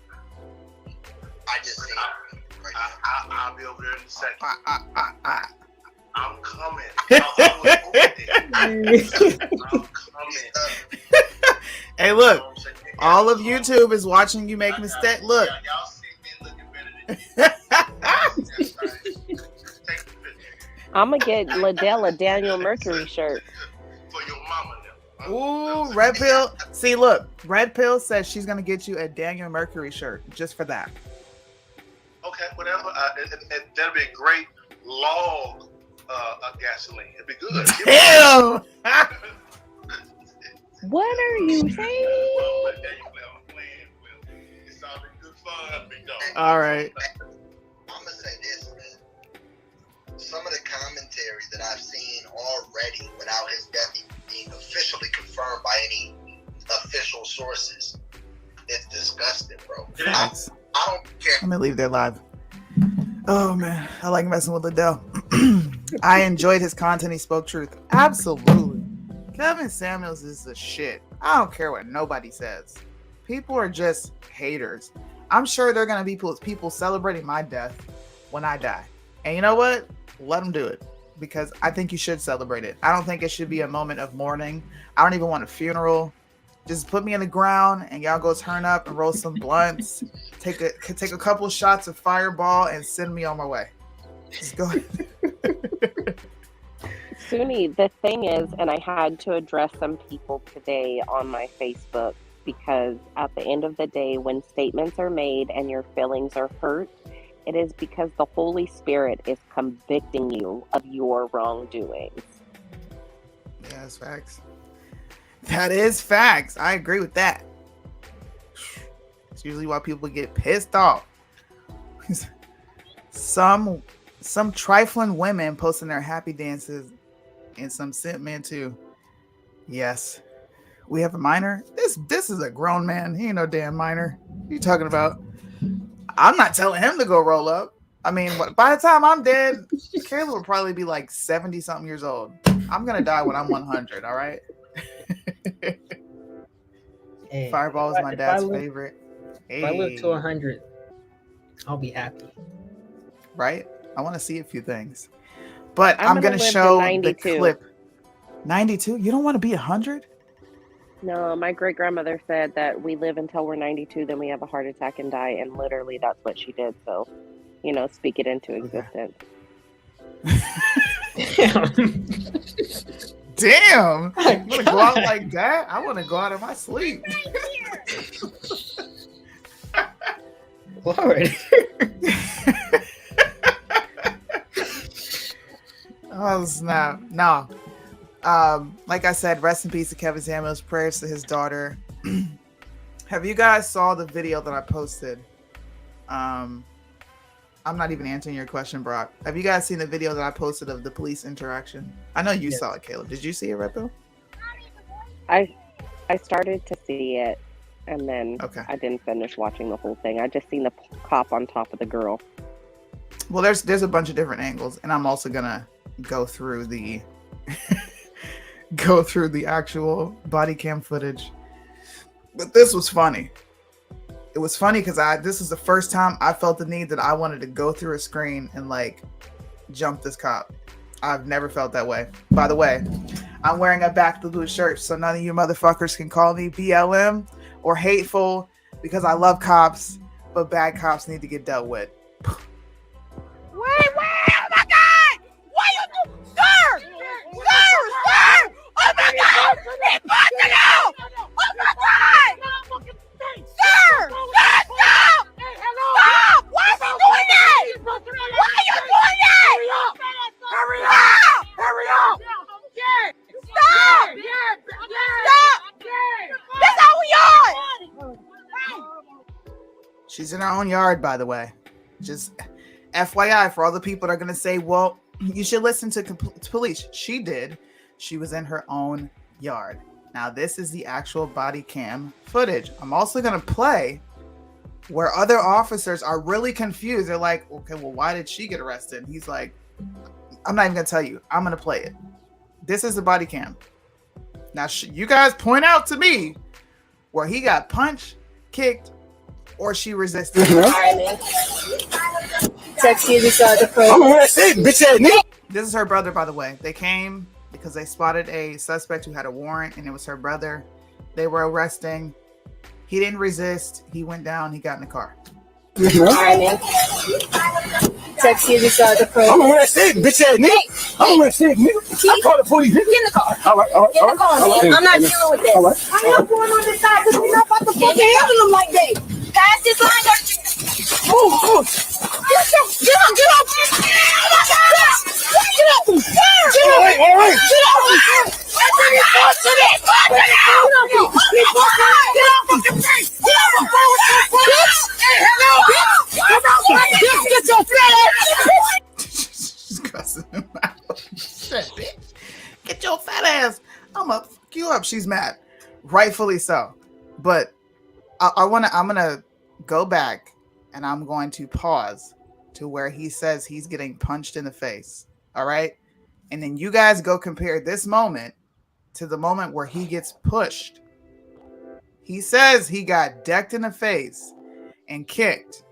I just think I'll be over there in a second. I'm coming. I'm coming. Hey, look, all of YouTube is watching you make mistakes. Look. Y'all see me looking better than I'm gonna get Liddell a Daniel Mercury shirt. for your mama now. Ooh, Red Pill. See, look, Red Pill says she's gonna get you a Daniel Mercury shirt just for that. Okay, whatever. That'll be a great log of gasoline. It'd be good. Damn. What are you saying? It's all been good fun, big dog. All right. I'm gonna say this, man. Some of the commentary that I've seen already, without his death being officially confirmed by any official sources, it's disgusting, bro. I don't care. Let me leave there live. Oh man, I like messing with Liddell. I enjoyed his content. He spoke truth. Absolutely. Kevin Samuels is the shit. I don't care what nobody says. People are just haters. I'm sure there are going to be people celebrating my death when I die. And you know what? Let them do it. Because I think you should celebrate it. I don't think it should be a moment of mourning. I don't even want a funeral. Just put me in the ground and y'all go turn up and roll some blunts. Take a couple shots of Fireball and send me on my way. Just go ahead. Suni, the thing is, and I had to address some people today on my Facebook, because at the end of the day, when statements are made and your feelings are hurt, it is because the Holy Spirit is convicting you of your wrongdoings. Yeah, that's facts. That is facts. I agree with that. It's usually why people get pissed off. Some trifling women posting their happy dances and some simp men too. Yes. We have a minor. This is a grown man. He ain't no damn minor. What are you talking about? I'm not telling him to go roll up. I mean, by the time I'm dead, Caleb will probably be like 70 something years old. I'm gonna die when I'm 100. All right. Hey, Fireball is my dad's favorite. If I live to 100, I'll be happy. Right? I want to see a few things. But I'm I'm going to gonna live show to the 92. clip. 92? You don't want to be 100? No, my great grandmother said that we live until we're 92, then we have a heart attack and die, and literally that's what she did. So, speak it into existence. Damn. You want to go out like that? I want to go out in my sleep. Lord. Oh, snap. No. Like I said, rest in peace to Kevin Samuels. Prayers to his daughter. Have you guys saw the video that I posted? I'm not even answering your question, Brock. Have you guys seen the video that I posted of the police interaction? I know you saw it, Caleb. Did you see it, Red Pill? I started to see it, and then Okay. I didn't finish watching the whole thing. I just seen the cop on top of the girl. Well, there's a bunch of different angles, and I'm also gonna go through the actual body cam footage. But this was funny. It was funny because this is the first time I felt the need that I wanted to go through a screen and like jump this cop. I've never felt that way. By the way, I'm wearing a Back to the Blue shirt, so none of you motherfuckers can call me BLM or hateful because I love cops, but bad cops need to get dealt with. Wait, oh my God! Why you do, sir! Sir! Oh my God! He busted out! Oh my God! Sir! Stop! Stop! Why is he doing that? Why are you doing that? Hurry up! Hurry up! Stop! Stop! That's how we are! She's in her own yard, by the way. Just FYI for all the people that are going to say, well, you should listen to police. She did. She was in her own yard. Now, this is the actual body cam footage. I'm also going to play where other officers are really confused. They're like, okay, well, why did she get arrested? He's like, I'm not even gonna tell you. I'm gonna play it. This is the body cam. Now, you guys point out to me where he got punched, kicked, or she resisted. This is her brother, by the way. They came because they spotted a suspect who had a warrant, and it was her brother. They were arresting. He didn't resist. He went down. He got in the car. All right, man. Sexy as the pro. I'm gonna say, bitch ass nigga. I'm gonna say, nigga. I call the police. Get in the car. All right. Get in the car. I'm not dealing with this. I'm not going on this side because we're not about to fucking handle them like that. Pass this line. Move. Get up. Get up. Get up. Get your fat ass. I'm gonna fuck you up. She's mad, rightfully so. But I'm gonna go back and I'm going to pause to where he says he's getting punched in the face. All right, and then you guys go compare this moment to the moment where he gets pushed. He says he got decked in the face and kicked,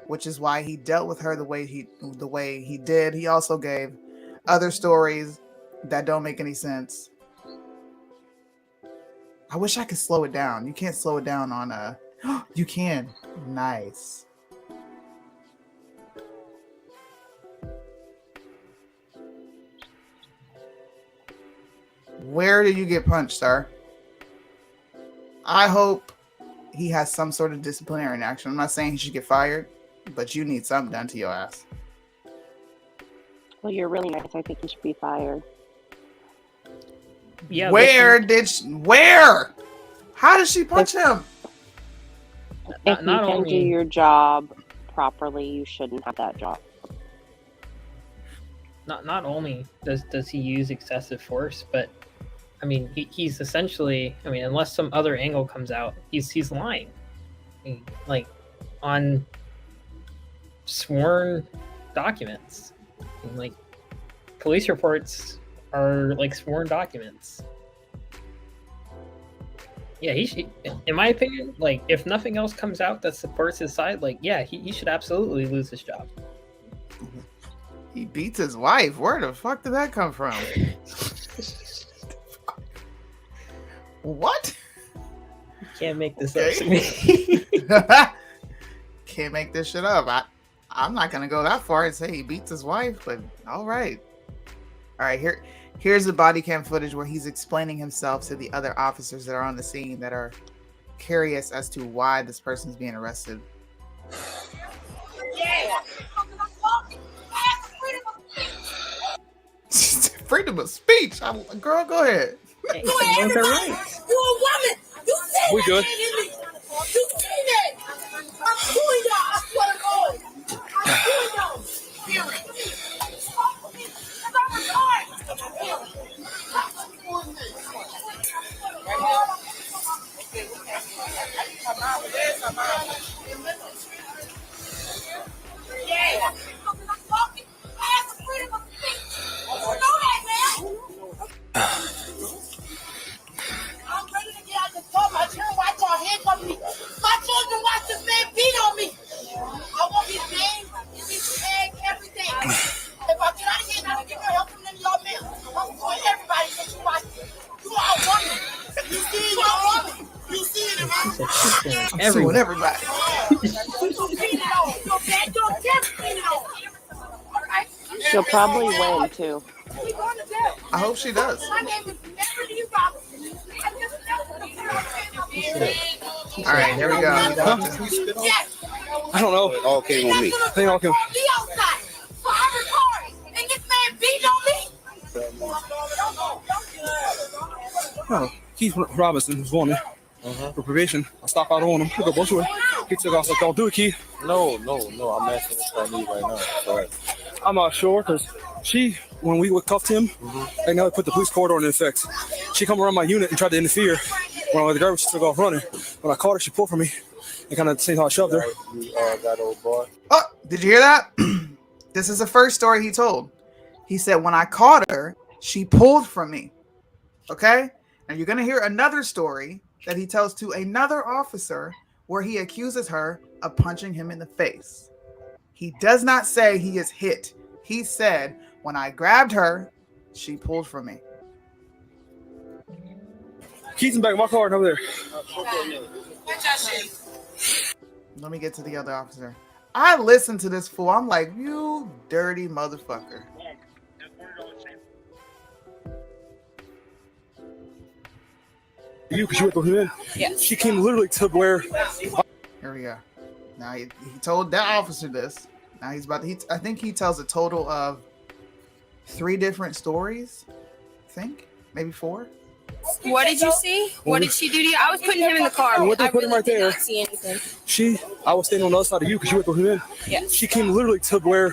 which is why he dealt with her the way he did. He also gave other stories that don't make any sense. I wish I could slow it down. You can't slow it down on you can. Nice. Where did you get punched, sir? I hope he has some sort of disciplinary action. I'm not saying he should get fired, but you need something done to your ass. Well, you're really nice. I think you should be fired. Yeah. Where? How did she punch him? If you can do your job properly, you shouldn't have that job. Not only does he use excessive force, but I mean he's essentially, I mean, unless some other angle comes out, he's lying. Like on sworn documents. And, like, police reports are like sworn documents. Yeah, in my opinion, like, if nothing else comes out that supports his side, like, yeah, he should absolutely lose his job. He beats his wife. Where the fuck did that come from? What? You can't make this up to me. Can't make this shit up. I'm not gonna go that far and say he beats his wife, but all right. Here's the body cam footage where he's explaining himself to the other officers that are on the scene that are curious as to why this person's being arrested. Freedom of speech. Girl, go ahead. Hey, you a woman. You said we good. You see that? I'm doing that. I swear to God. I'm doing that. I'm ready to get out the door. My children watch your hands on me. My children watch this man beat on me. I want his name, his tag, everything. If I get out of here, I don't get no help from them y'all men. I'm going everybody that you watch. You are a woman. You see it, you're a woman. You see it, man. I'm suing everybody. She'll probably win too. I hope she does. All right, here we go. I don't know. It all came on me. They all came. Oh, Keith Robinson was wanted for probation. I stopped out on him. Took a bunch of it. He took off. Like, don't do it, Keith. No. I'm asking this for me right now. Sorry. I'm not sure because when we cuffed him, they never put the police court order in effect. She come around my unit and tried to interfere. When I was the garbage, she took off running. When I caught her, she pulled from me and kind of seen how I shoved her. That old boy. Oh, did you hear that? This is the first story he told. He said, when I caught her, she pulled from me. Okay? Now you're going to hear another story that he tells to another officer where he accuses her of punching him in the face. He does not say he is hit. He said, when I grabbed her, she pulled from me. Keys in the back of my car and over there. Let me get to the other officer. I listened to this fool. I'm like, you dirty motherfucker. You, because you went through him. Yes. She came literally to where. Here we go. Now he told that officer this. Now he's about to, I think he tells a total of 3 different stories. I think maybe 4. What did you see? What did she do to you? I was putting him in the car. What they put him right did there. not see anything. I was standing on the other side of you because you went through him. Yes. She came literally to where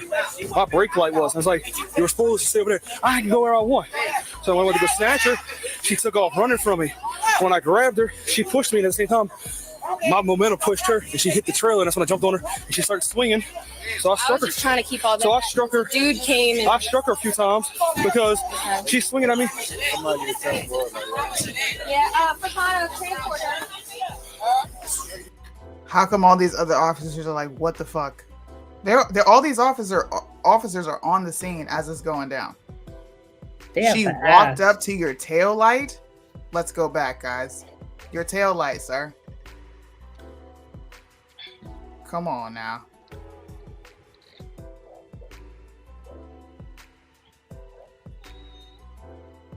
my brake light was. I was like, you were supposed to stay over there. I can go where I want. So when I went to go snatch her, she took off running from me. When I grabbed her, she pushed me, and at the same time, my momentum pushed her, and she hit the trailer, and that's when I jumped on her, and she started swinging. So I struck her. Just trying to keep all that. So I struck her. Dude came and I struck her a few times because she's swinging at me. yeah, Fricano, transport her. How come all these other officers are like, what the fuck? They're all these officers are on the scene as it's going down. She walked up to your tail light. Let's go back, guys. Your tail light, sir. Come on now.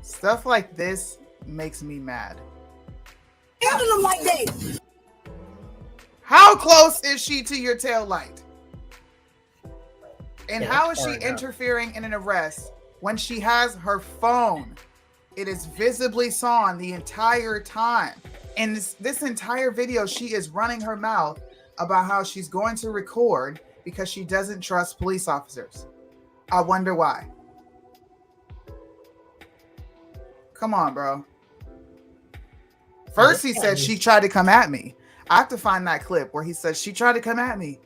Stuff like this makes me mad. How close is she to your tail light? And Yeah, how is far she enough. interfering in an arrest when she has her phone? It is visibly on the entire time. In this entire video, she is running her mouth about how she's going to record because she doesn't trust police officers. I wonder why. Come on, bro. First, he said she tried to come at me. I have to find that clip where he said she tried to come at me.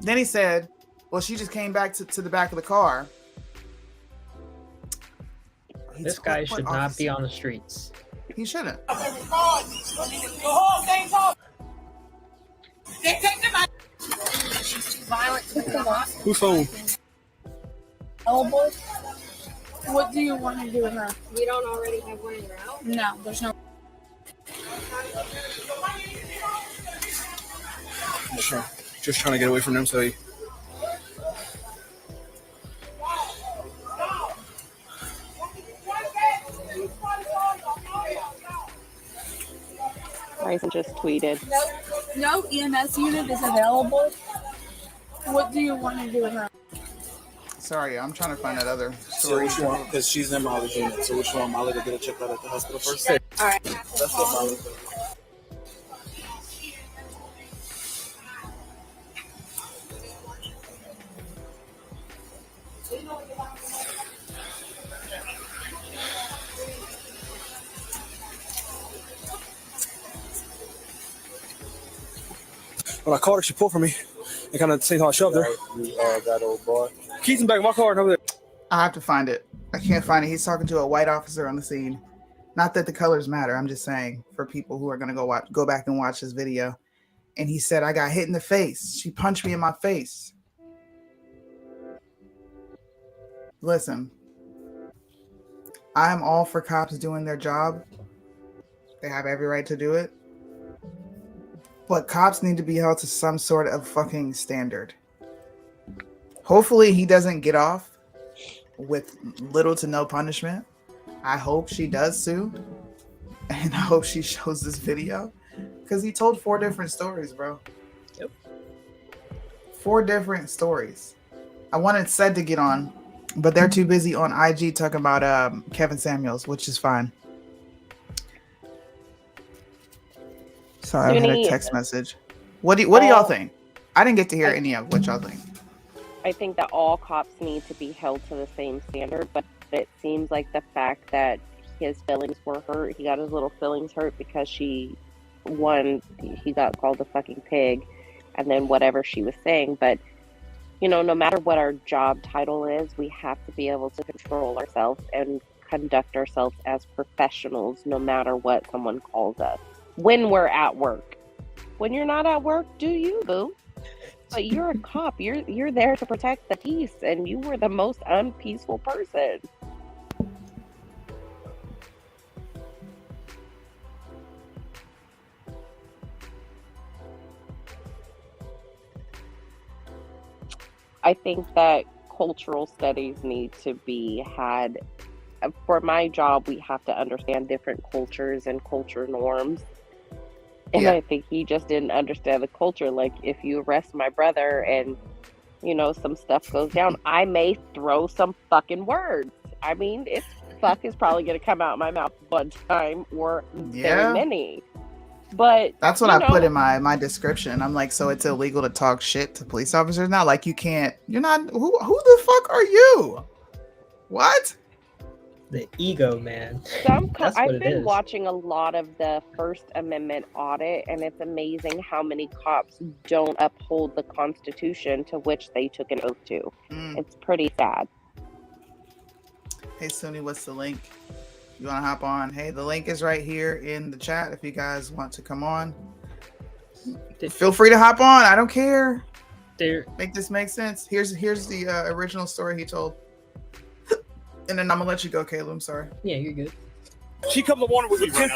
Then he said, well, she just came back to the back of the car. This guy should not be on the streets. He shouldn't. Whose phone? Elbow. What do you want to do with her? We don't already have one in route? No, there's no. Just trying to get away from them, so he. Bryson just tweeted. No EMS unit is available. What do you want to do with her? Sorry, I'm trying to find that other So story. which one? Because she's in Molly's unit. So which one? Molly to get her checked out at the hospital first. All right. That's what Molly said. When I caught her, she pulled from me and kind of seen how I shoved her. That old boy. Keys in the back of my car and over there. I have to find it. I can't find it. He's talking to a white officer on the scene. Not that the colors matter. I'm just saying for people who are going to go back and watch this video. And he said, I got hit in the face. She punched me in my face. Listen, I am all for cops doing their job. They have every right to do it. But cops need to be held to some sort of fucking standard. Hopefully he doesn't get off with little to no punishment. I hope she does sue. And I hope she shows this video. Because he told 4 different stories, bro. Yep. 4 different stories. I wanted Sed to get on, but they're too busy on IG talking about Kevin Samuels, which is fine. Sorry, I had a text message. What do y'all think? I didn't get to hear any of what y'all think. I think that all cops need to be held to the same standard, but it seems like the fact that his feelings were hurt, he got his little feelings hurt because she one, he got called a fucking pig, and then whatever she was saying. But, you know, no matter what our job title is, we have to be able to control ourselves and conduct ourselves as professionals, no matter what someone calls us. When we're at work. When you're not at work, do you, boo? But you're a cop. You're there to protect the peace, and you were the most unpeaceful person. I think that cultural studies need to be had. For my job, we have to understand different cultures and culture norms. And Yeah. I think he just didn't understand the culture. Like, if you arrest my brother and, you know, some stuff goes down, I may throw some fucking words. I mean, fuck is probably going to come out of my mouth one time or Yeah. very many. But That's what you I put know, in my description. I'm like, so it's illegal to talk shit to police officers now? Like, you're not, who the fuck are you? What? The ego, man. That's what I've I've been watching a lot of the First Amendment audit, and it's amazing how many cops don't uphold the Constitution to which they took an oath to. It's pretty sad. Hey, Suni, what's the link? You want to hop on? Hey, the link is right here in the chat if you guys want to come on. Feel free to hop on. I don't care. Make this make sense. Here's the original story he told. And then I'm gonna let you go, Caleb. I'm sorry. Yeah, you're good. She comes up on her with a 10.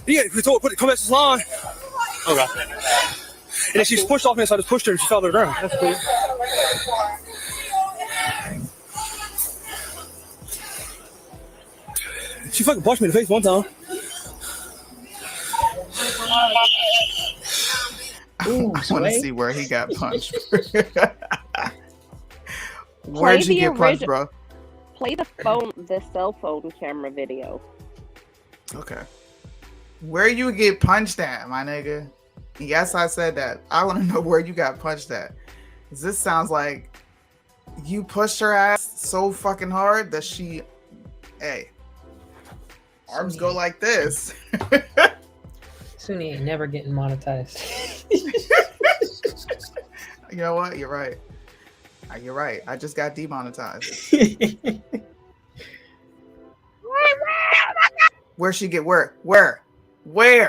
Yeah, we told her, come at this line. Okay. And then she's pushed off me, so I just pushed her and she fell to the ground. That's cool. She fucking punched me in the face one time. I want to see where he got punched. Play Where'd you the get punched, bro? Play the cell phone camera video. Okay. Where you get punched at, my nigga? Yes, I said that. I want to know where you got punched at. 'Cause this sounds like you pushed her ass so fucking hard that she, hey, arms go like this. Suni ain't never getting monetized. You know what? You're right. You're right. I just got demonetized. Where'd she get where? Where? Wait,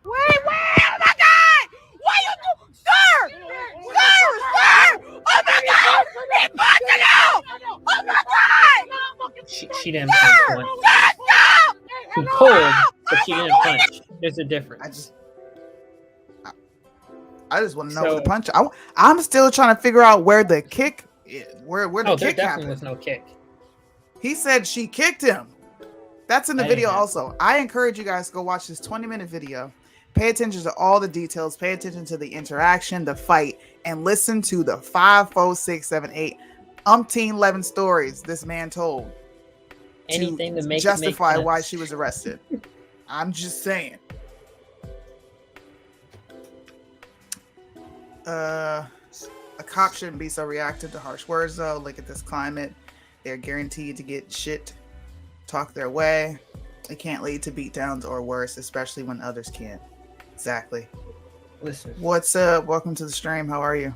oh my God! Why you do, sir! Oh my God! He busted out! Oh my God! She didn't punch one. She pulled, but she didn't punch. There's a difference. I just want to know where the punch. I'm still trying to figure out where the kick, where the there kick definitely happened. was no kick. He said she kicked him. That's in the I video didn't also. I encourage you guys to go watch this 20-minute video. Pay attention to all the details. Pay attention to the interaction, the fight, and listen to the 5, 4, 6, 7, 8 umpteen 11 stories this man told. Anything to make justify it make why sense. she was arrested. I'm just saying. A cop shouldn't be so reactive to harsh words, though. Look at this climate. They're guaranteed to get shit talked their way. It can't lead to beatdowns or worse, especially when others can't. Exactly. Listen. What's up? Welcome to the stream. How are you?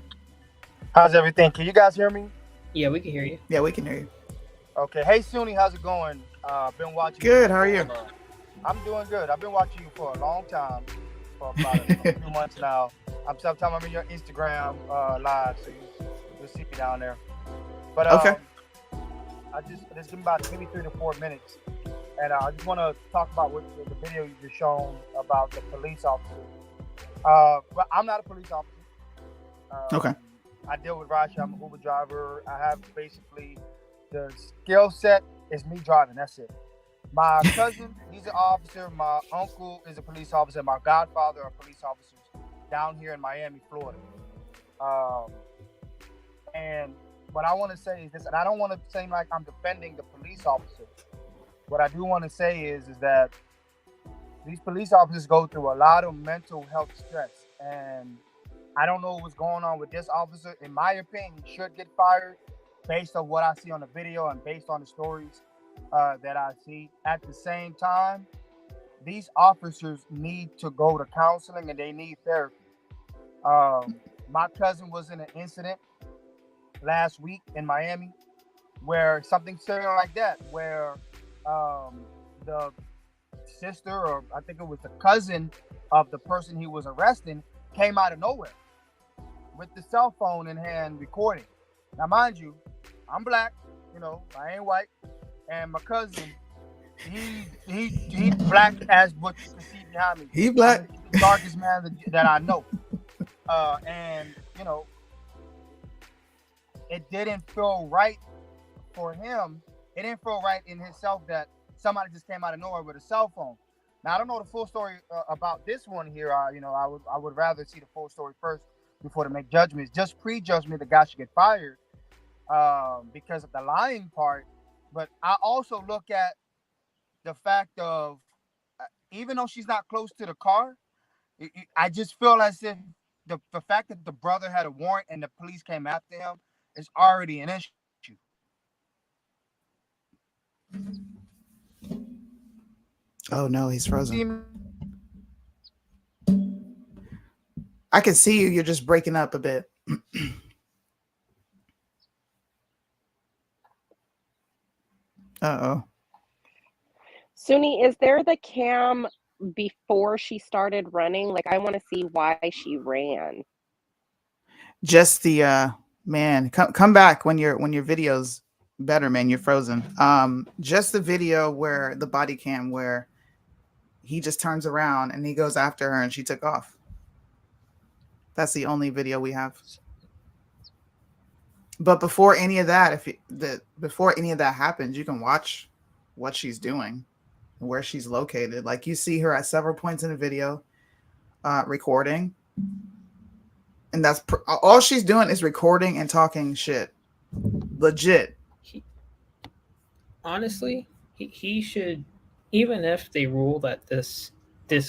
How's everything? Can you guys hear me? Yeah, we can hear you. Yeah, we can hear you. Okay. Hey, Suni, how's it going? Been watching. Good. How are you? I'm doing good. I've been watching you for a long time, for about a few months now. Sometimes I'm in your Instagram live, so you'll see me down there. But Okay. I just give me about maybe 3 to 4 minutes, and I just want to talk about what the video you just shown about the police officer. But I'm not a police officer. Okay. I deal with rideshare. I'm an Uber driver. I have basically the skill set is me driving. That's it. My cousin, he's an officer. My uncle is a police officer. My godfather are police officers down here in Miami, Florida. And what I want to say is this, and I don't want to seem like I'm defending the police officer. What I do want to say is that these police officers go through a lot of mental health stress, and I don't know what's going on with this officer. In my opinion, he should get fired based on what I see on the video and based on the stories. that I see. At the same time, these officers need to go to counseling and they need therapy. My cousin was in an incident last week in Miami where something similar like that, where the sister, or I think it was the cousin of the person he was arresting, came out of nowhere with the cell phone in hand recording. Now, mind you, I'm black, you know, I ain't white, and my cousin, he black as what you can see behind me. He black. He's the darkest man that I know. And you know, it didn't feel right for him. It didn't feel right in himself that somebody just came out of nowhere with a cell phone. Now, I don't know the full story about this one here. You know, I would rather see the full story first before to make judgments. Just prejudgment, the guy should get fired because of the lying part. But I also look at the fact of, even though she's not close to the car, I just feel as if the fact that the brother had a warrant and the police came after him is already an issue. Oh no, he's frozen. I can see you. You're just breaking up a bit. Uh-oh. Suni, is there the cam before she started running? Like, I want to see why she ran. Just the man, come back when your video's better, man. You're frozen. Just the video where the body cam where he just turns around and he goes after her and she took off. That's the only video we have. But before any of that, before any of that happens, you can watch what she's doing, where she's located. Like, you see her at several points in the video, recording, and that's all she's doing is recording and talking shit. Legit. Honestly, he should, even if they rule that this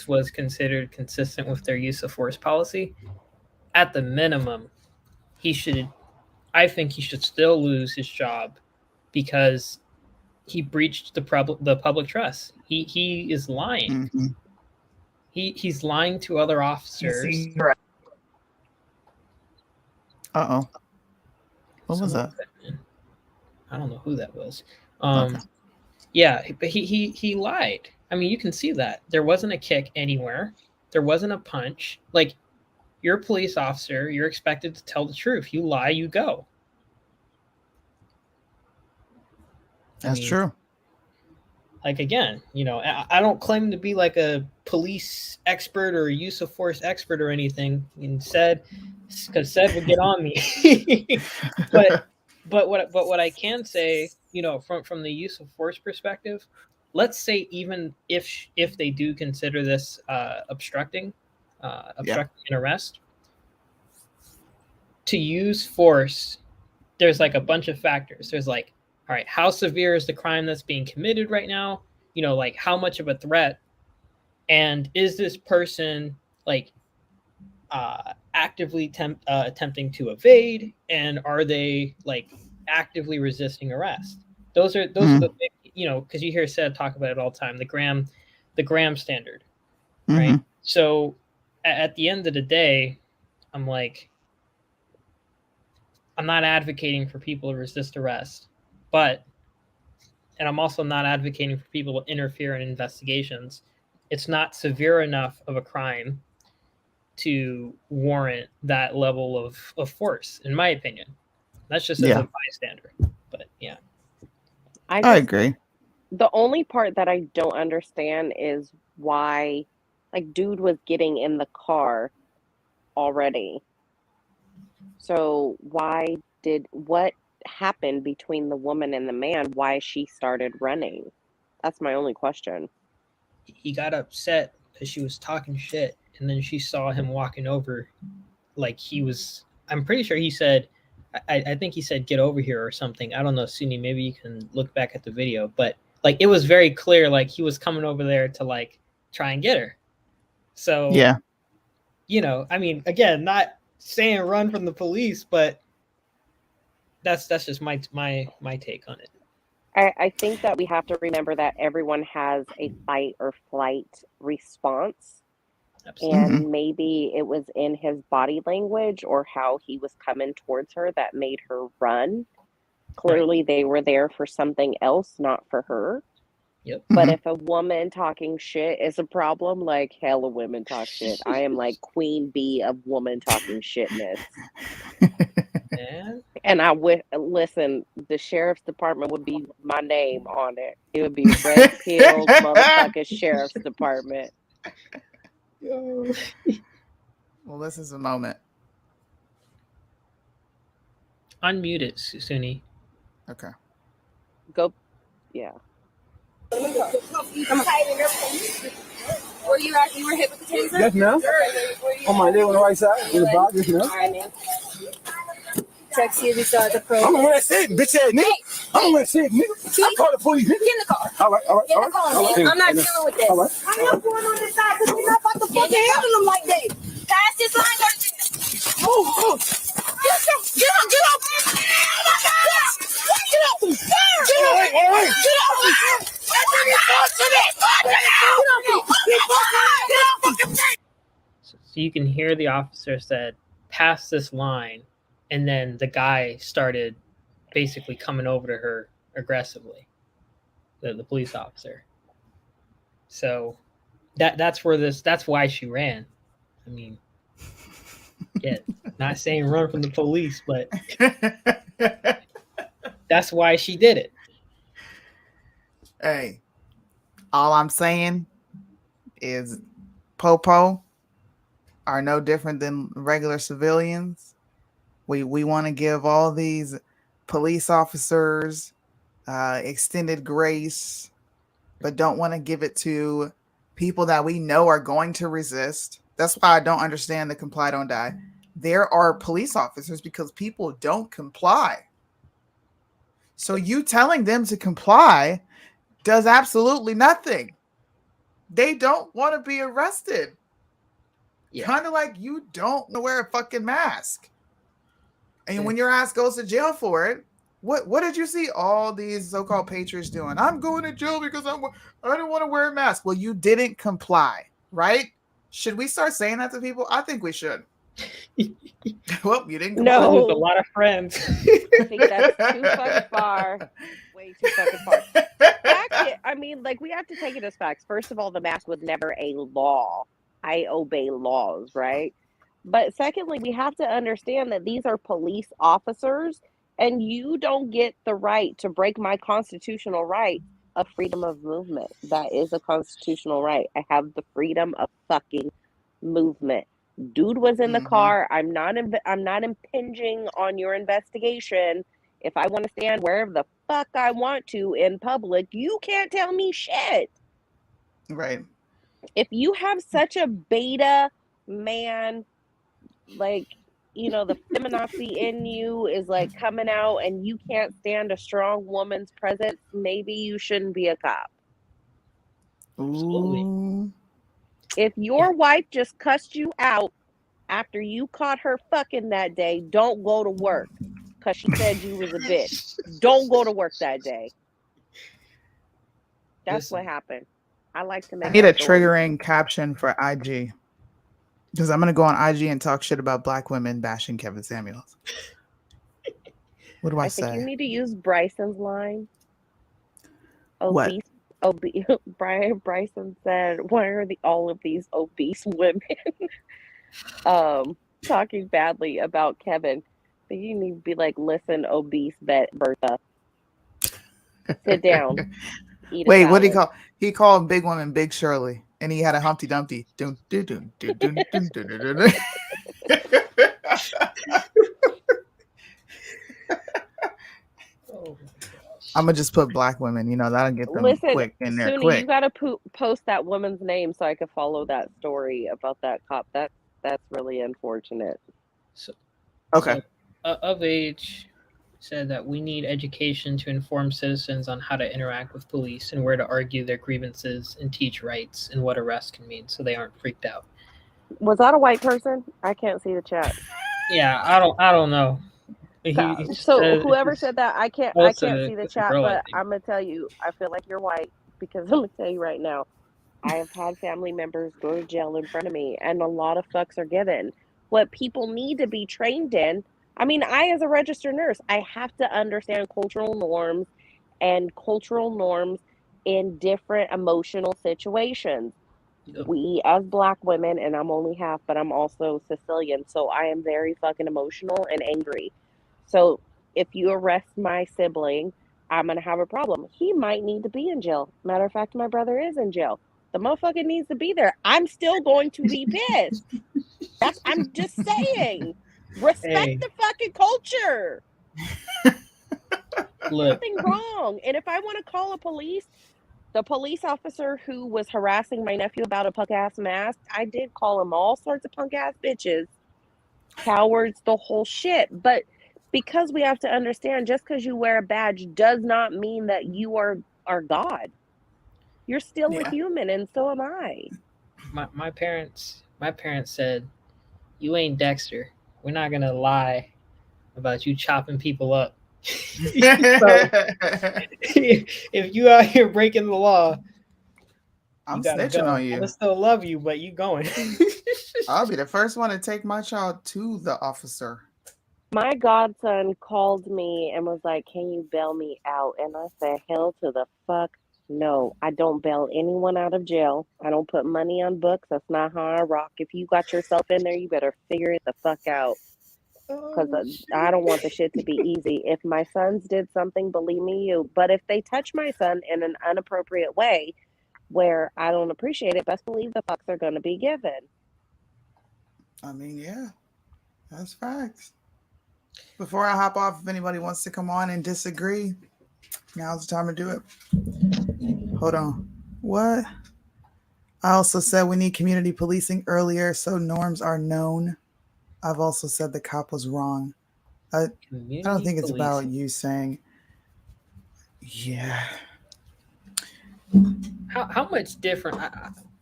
was considered consistent with their use of force policy, at the minimum, I think he should still lose his job because he breached the public trust. He is lying. Mm-hmm. He's lying to other officers. Uh-oh. What was that? I don't know who that was. Okay. Yeah, but he lied. I mean, you can see that. There wasn't a kick anywhere. There wasn't a punch. Like, you're a police officer. You're expected to tell the truth. You lie, you go. That's true. Like, again, you know, I don't claim to be like a police expert or use of force expert or anything. And because Said would get on me. but what I can say, you know, from the use of force perspective, let's say even if they do consider this obstructing an arrest, to use force, there's like a bunch of factors. There's like, all right, how severe is the crime that's being committed right now? You know, like, how much of a threat? And is this person like actively attempting to evade? And are they like actively resisting arrest? Those are the big, you know, because you hear Said talk about it all the time, the Graham standard, right? So at the end of the day, I'm like, I'm not advocating for people to resist arrest, and I'm also not advocating for people to interfere in investigations. It's not severe enough of a crime to warrant that level of force, in my opinion. That's just as a bystander. But yeah. I agree. The only part that I don't understand is why, like, dude was getting in the car already. So what happened between the woman and the man? Why she started running? That's my only question. He got upset because she was talking shit, and then she saw him walking over, like he was. I'm pretty sure he said, I think he said, "Get over here" or something. I don't know, Suni. Maybe you can look back at the video, but like it was very clear, like he was coming over there to like try and get her. So yeah, you know, I mean, again, not saying run from the police, but that's just my take on it. I think that we have to remember that everyone has a fight or flight response. And maybe it was in his body language or how he was coming towards her that made her run. Clearly, they were there for something else, not for her. Yep. But if a woman talking shit is a problem, like hella women talk shit. I am like queen bee of woman talking shitness. And I would listen, the sheriff's department would be my name on it. It would be red pilled motherfucking sheriff's department. Well, this is a moment. Unmute it, Suni. Okay. Go. Yeah. Come on. Were you at? You were hit with the taser? Yes, ma'am. On my leg on the right side, in the box, yes, ma'am. All right, man. Check, see if you saw the pro. I'm gonna wear shit, bitch ass nigga. I'm gonna wear shit, nigga. I call the police, nigga. Get in the car. All right. Get in the car, man. I'm not dealing with this. All right. I'm not going on this side because we're not about to fucking handle them like that. Pass this line right there. Move. Get up. Oh my God. Get up. Get up. So you can hear the officer said, "Pass this line," and then the guy started basically coming over to her aggressively. The police officer. So that's why she ran. I mean, yeah, not saying run from the police, but that's why she did it. Hey, all I'm saying is Popo are no different than regular civilians. We want to give all these police officers extended grace, but don't want to give it to people that we know are going to resist. That's why I don't understand the comply don't die. There are police officers because people don't comply. So you telling them to comply does absolutely nothing. They don't want to be arrested. Yeah. Kind of like you don't want to wear a fucking mask. And when your ass goes to jail for it, what did you see all these so-called patriots doing? I'm going to jail because I don't want to wear a mask. Well, you didn't comply, right? Should we start saying that to people? I think we should. Well, you didn't comply. No. A lot of friends. I think that's too fucking far. Way too fucking far. I mean, like, we have to take it as facts. First of all, the mask was never a law. I obey laws, right? But secondly, we have to understand that these are police officers, and you don't get the right to break my constitutional right of freedom of movement. That is a constitutional right. I have the freedom of fucking movement. Dude was in the car. I'm not impinging on your investigation. If I want to stand wherever the fuck I want to in public, you can't tell me shit. Right. If you have such a beta man, like, you know, the feminazi in you is like coming out and you can't stand a strong woman's presence, maybe you shouldn't be a cop. Ooh. If your wife just cussed you out after you caught her fucking that day, don't go to work because she said you was a bitch. Don't go to work that day. That's what happened. I like to make. I need a triggering caption for IG because I'm gonna go on IG and talk shit about black women bashing Kevin Samuels. What do I say? I think you need to use Bryson's line. What? Bryson said, "Why are all of these obese women talking badly about Kevin?" But you need to be like, "Listen, obese Bertha, sit down." Wait, what did he call? He called big woman Big Shirley, and he had a Humpty Dumpty. I'm gonna just put black women. You know that'll get them quick in there. Suni, quick. You gotta post that woman's name so I could follow that story about that cop. That's really unfortunate. So, okay. Of Age said that we need education to inform citizens on how to interact with police and where to argue their grievances and teach rights and what arrest can mean, so they aren't freaked out. Was that a white person? I can't see the chat. Yeah, I don't know. So whoever said that, I can't see the chat, girl, I but think. I'm gonna tell you, I feel like you're white because I'm gonna tell you right now, I have had family members go to jail in front of me, and a lot of fucks are given. What people need to be trained in, I mean, I as a registered nurse, I have to understand cultural norms in different emotional situations. We as Black women, and I'm only half, but I'm also Sicilian, so I am very fucking emotional and angry. So if you arrest my sibling, I'm gonna have a problem. He might need to be in jail. Matter of fact, my brother is in jail. The motherfucker needs to be there. I'm still going to be pissed. I'm just saying. Respect the fucking culture. Look, Nothing wrong. And if I want to call the police officer who was harassing my nephew about a punk ass mask, I did call him all sorts of punk ass bitches, cowards, the whole shit. But because we have to understand, just because you wear a badge does not mean that you are God. You're still a human, and so am I. My parents said, "You ain't Dexter. We're not gonna lie about you chopping people up." So, if you out here breaking the law, I'm snitching on you. I still love you, but you going. I'll be the first one to take my child to the officer. My godson called me and was like, "Can you bail me out?" And I said, "Hell to the fuck no. I don't bail anyone out of jail. I don't put money on books. That's not how I rock. If you got yourself in there, you better figure it the fuck out. Because I don't want the shit to be easy. If my sons did something, believe me, but if they touch my son in an inappropriate way where I don't appreciate it, best believe the fucks are going to be given." I mean, yeah, that's facts. Before I hop off, if anybody wants to come on and disagree, now's the time to do it. Hold on. What? I also said we need community policing earlier so norms are known. I've also said the cop was wrong. I don't think it's about you saying, yeah. How much different?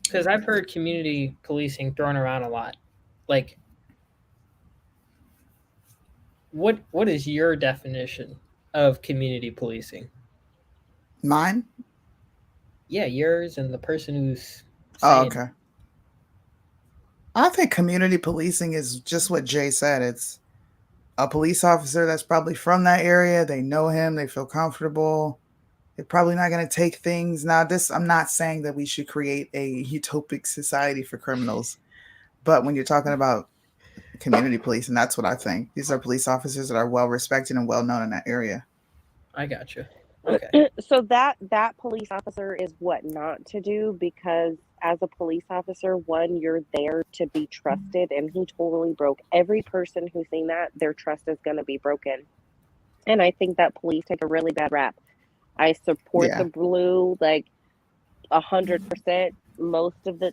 Because I've heard community policing thrown around a lot. Like, what is your definition of community policing? Mine? Yeah, yours and the person who's. Oh, okay. I think community policing is just what Jay said. It's a police officer that's probably from that area. They know him. They feel comfortable. They're probably not going to take things. Now, I'm not saying that we should create a utopic society for criminals. But when you're talking about community policing, that's what I think. These are police officers that are well respected and well known in that area. I gotcha. Okay. So that police officer is what not to do, because as a police officer, one, you're there to be trusted, and he totally broke every person who's seen that. Their trust is going to be broken. And I think that police take a really bad rap. I support the blue, like 100%. Most of the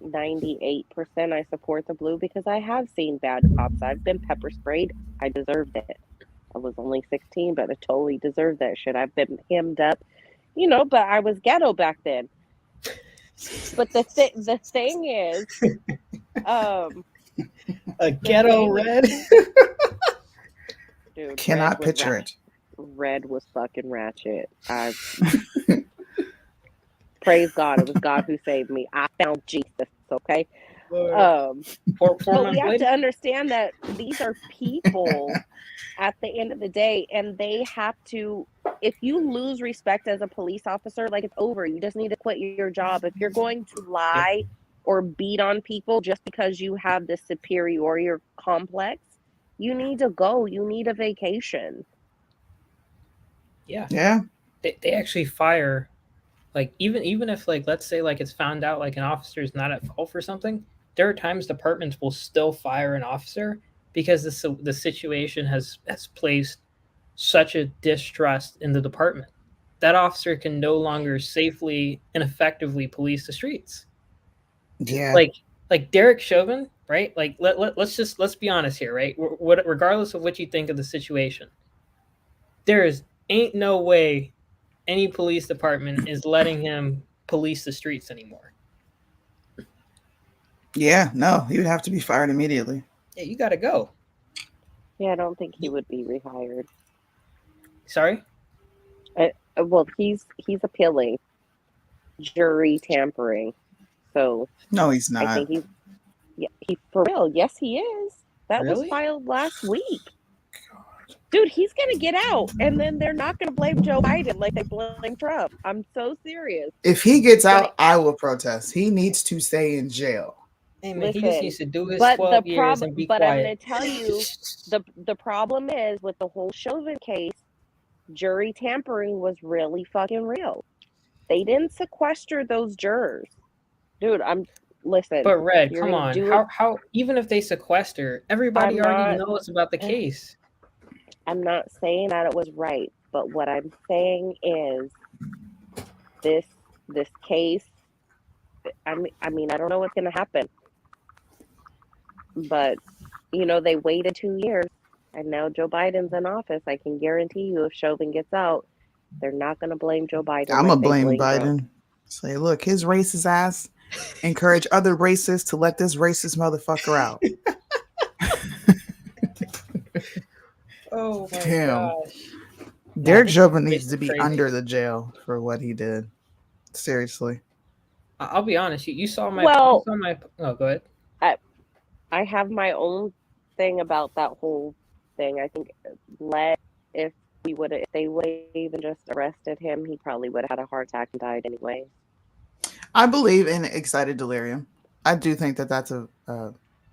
98%, I support the blue because I have seen bad cops. I've been pepper sprayed. I deserved it. I was only 16, but I totally deserved that shit. I've been hemmed up, but I was ghetto back then. But the thing is, a ghetto red. Dude, cannot picture it. Red was fucking ratchet. Praise God, it was God who saved me. I found Jesus. Okay. But we have to understand that these are people at the end of the day, and they have to, if you lose respect as a police officer, like, it's over. You just need to quit your job. If you're going to lie or beat on people just because you have this superiority complex, you need to go. You need a vacation. Yeah. They actually fire, like, even if, like, let's say, like, it's found out, like, an officer is not at fault for something, there are times departments will still fire an officer because the situation has placed such a distrust in the department. That officer can no longer safely and effectively police the streets. Yeah. Like Derek Chauvin, right? Like, let's be honest here, right? Regardless of what you think of the situation, ain't no way any police department is letting him police the streets anymore. Yeah, no, he would have to be fired immediately. Yeah, you got to go. Yeah, I don't think he would be rehired. Sorry? Well, he's appealing jury tampering, so No, he's not. I think he's for real. Yes, he is. That was Really? filed last week. Dude, he's gonna get out, and then they're not gonna blame Joe Biden like they blame Trump. I'm so serious. If he gets out, I will protest. He needs to stay in jail. Hey, man, he just Listen, needs to do his but 12 the years and be but I'm quiet. gonna tell you, the problem is with the whole Chauvin case, jury tampering was really fucking real. They didn't sequester those jurors, dude. Listen. But Red, you're come gonna on. do it- How even if they sequester, everybody already knows about the case. I'm not saying that it was right, but what I'm saying is this case. I mean, I don't know what's gonna happen, but they waited 2 years, and now Joe Biden's in office. I can guarantee you, if Chauvin gets out, they're not gonna blame Joe Biden. I'm like gonna they blame blamed Biden. Trump. Say, look, his racist ass encourage other racists to let this racist motherfucker out. Oh my Damn. gosh. Derek this Chauvin is needs to be crazy. under the jail for what he did. Seriously. I'll be honest. You saw my. Well- you saw my. Oh, go ahead. I have my own thing about that whole thing. I think if they would have even just arrested him, he probably would have had a heart attack and died anyway. I believe in excited delirium. I do think that that's a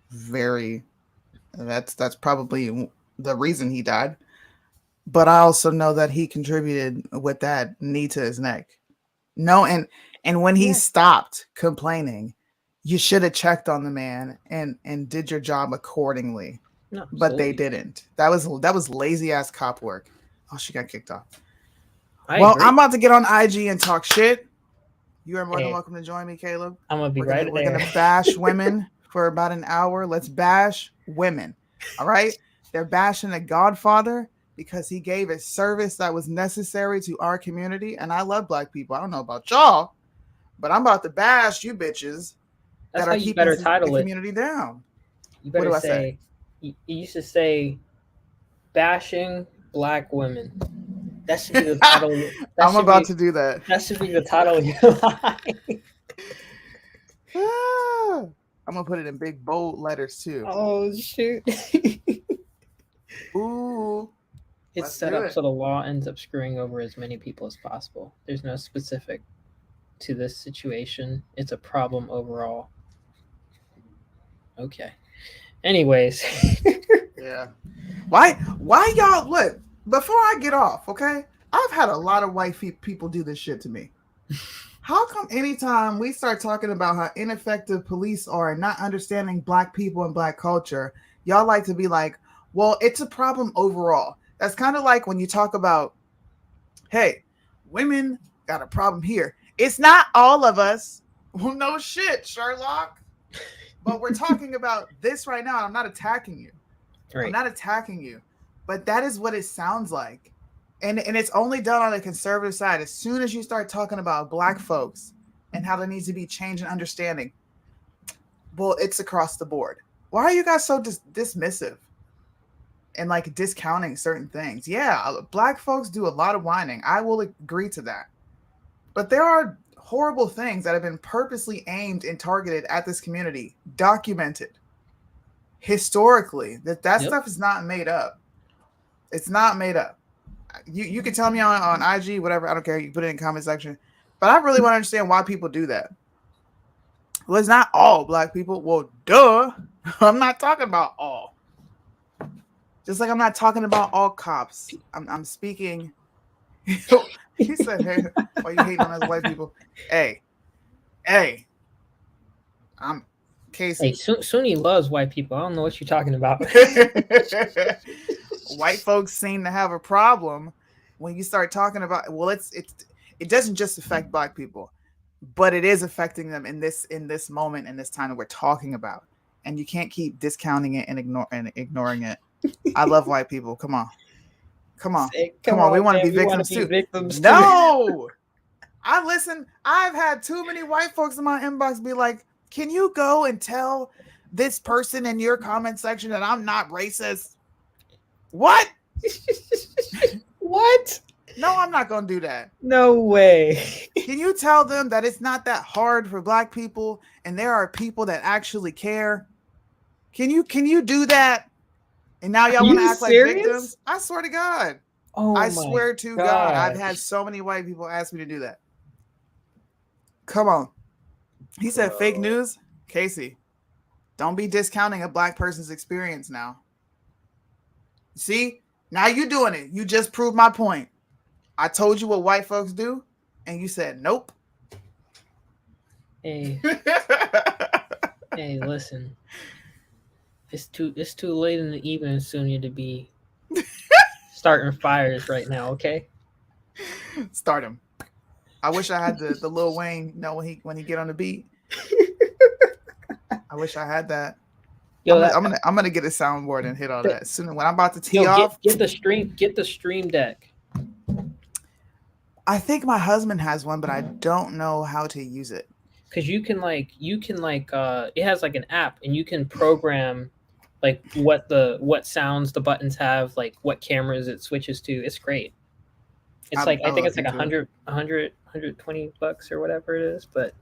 very that's probably the reason he died. But I also know that he contributed with that knee to his neck. No, and when he stopped complaining, you should have checked on the man and did your job accordingly. No, but they absolutely. didn't. That was lazy ass cop work. Oh, she got kicked off. I Well, agree. I'm about to get on IG and talk shit. You are more than Hey. welcome to join me, Caleb. I'm gonna be We're right gonna there. bash women for about an hour. Let's bash women. All right? They're bashing the Godfather because he gave a service that was necessary to our community. And I love black people. I don't know about y'all, but I'm about to bash you bitches That's that how are you keeping better the title it. community down. You What better do I say. You used to say, bashing black women. That should be the title. I'm about to do that. That should be the title of your life. I'm gonna put it in big bold letters too. Oh shoot! Ooh, It's let's set do up it. so the law ends up screwing over as many people as possible. There's no specific to this situation. It's a problem overall. Okay. Anyways. Yeah. Why y'all look? Before I get off, okay? I've had a lot of white people do this shit to me. How come anytime we start talking about how ineffective police are and not understanding black people and black culture, y'all like to be like, well, it's a problem overall. That's kind of like when you talk about, hey, women got a problem here. It's not all of us. Well, no shit, Sherlock. But we're talking about this right now. And I'm not attacking you. Right. I'm not attacking you. But that is what it sounds like. And it's only done on the conservative side. As soon as you start talking about black folks and how there needs to be change and understanding, well, it's across the board. Why are you guys so dismissive and like discounting certain things? Yeah, black folks do a lot of whining. I will agree to that. But there are horrible things that have been purposely aimed and targeted at this community, documented historically. That stuff is not made up. It's not made up. You can tell me on IG, whatever. I don't care. You can put it in the comment section. But I really want to understand why people do that. Well, it's not all black people. Well, duh. I'm not talking about all. Just like I'm not talking about all cops. I'm speaking. He said, "Hey, why you hating on us white people?" Hey, I'm Casey. Hey, Sunni loves white people. I don't know what you're talking about. White folks seem to have a problem when you start talking about. Well, it doesn't just affect black people, but it is affecting them in this moment, in this time that we're talking about. And you can't keep discounting it and ignoring it. I love white people. Come on. Come on. We want to be victims too. No. I've had too many white folks in my inbox be like, can you go and tell this person in your comment section that I'm not racist? What? What? No, I'm not gonna do that. No way. Can you tell them that it's not that hard for black people and there are people that actually care? Can you do that? And now y'all want to act like victims? I swear to God. Oh, I swear to God, I've had so many white people ask me to do that. Come on. He said fake news. Casey, don't be discounting a black person's experience now. See, now you're doing it. You just proved my point. I told you what white folks do, and you said nope. Hey, hey, listen. It's too late in the evening, Sonia, to be starting fires right now. Okay, start him. I wish I had the Lil Wayne. When he get on the beat. I wish I had that. Yo, I'm gonna get a soundboard and hit all that soon. When I'm about to tee off, get the stream deck. I think my husband has one, but I don't know how to use it. Because you can it has like an app, and you can program like what sounds the buttons have, like what cameras it switches to. It's great. It's I think it's like $120 or whatever it is, but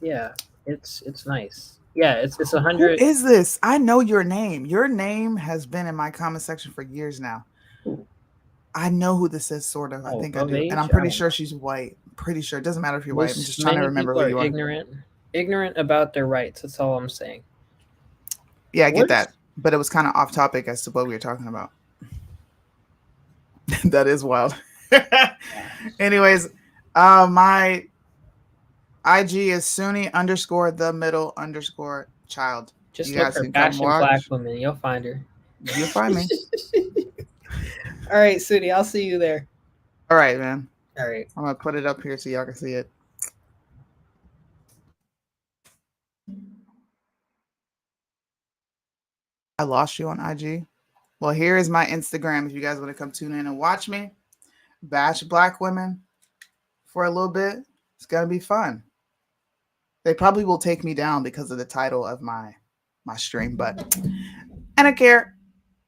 yeah, it's nice. Yeah, it's 100. Who is this? I know your name. Your name has been in my comment section for years now. I know who this is, sort of. I think I do, and I'm pretty sure she's white. Pretty sure. It doesn't matter if you're white. I'm just trying to remember who you are. Ignorant about their rights. That's all I'm saying. Yeah, I get that, but it was kind of off topic as to what we were talking about. That is wild. Anyways, my IG is Sunni_the_child. Just look for bashing black women. You'll find her. You'll find me. All right, Sunni, I'll see you there. All right, man. All right. I'm going to put it up here so y'all can see it. I lost you on IG. Well, here is my Instagram if you guys want to come tune in and watch me bash black women for a little bit. It's going to be fun. They probably will take me down because of the title of my stream, but I don't care.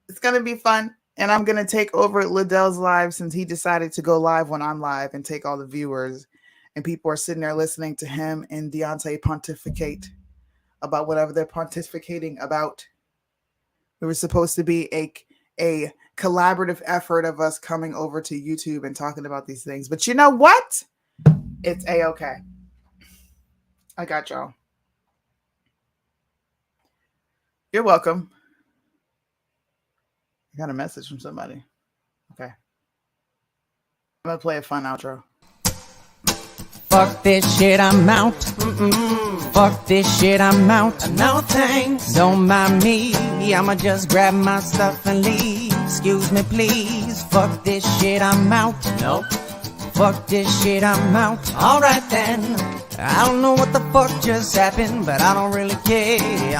It's going to be fun. And I'm going to take over Liddell's live since he decided to go live when I'm live and take all the viewers. And people are sitting there listening to him and Deontay pontificate about whatever they're pontificating about. It was supposed to be a collaborative effort of us coming over to YouTube and talking about these things. But you know what? It's A-okay. I got y'all. You're welcome. I got a message from somebody. Okay. I'm going to play a fun outro. Fuck this shit, I'm out. Fuck this shit, I'm out. No thanks. Don't mind me. I'ma just grab my stuff and leave. Excuse me, please. Fuck this shit, I'm out. Nope. Fuck this shit, I'm out. Alright then. I don't know what the fuck just happened, but I don't really care.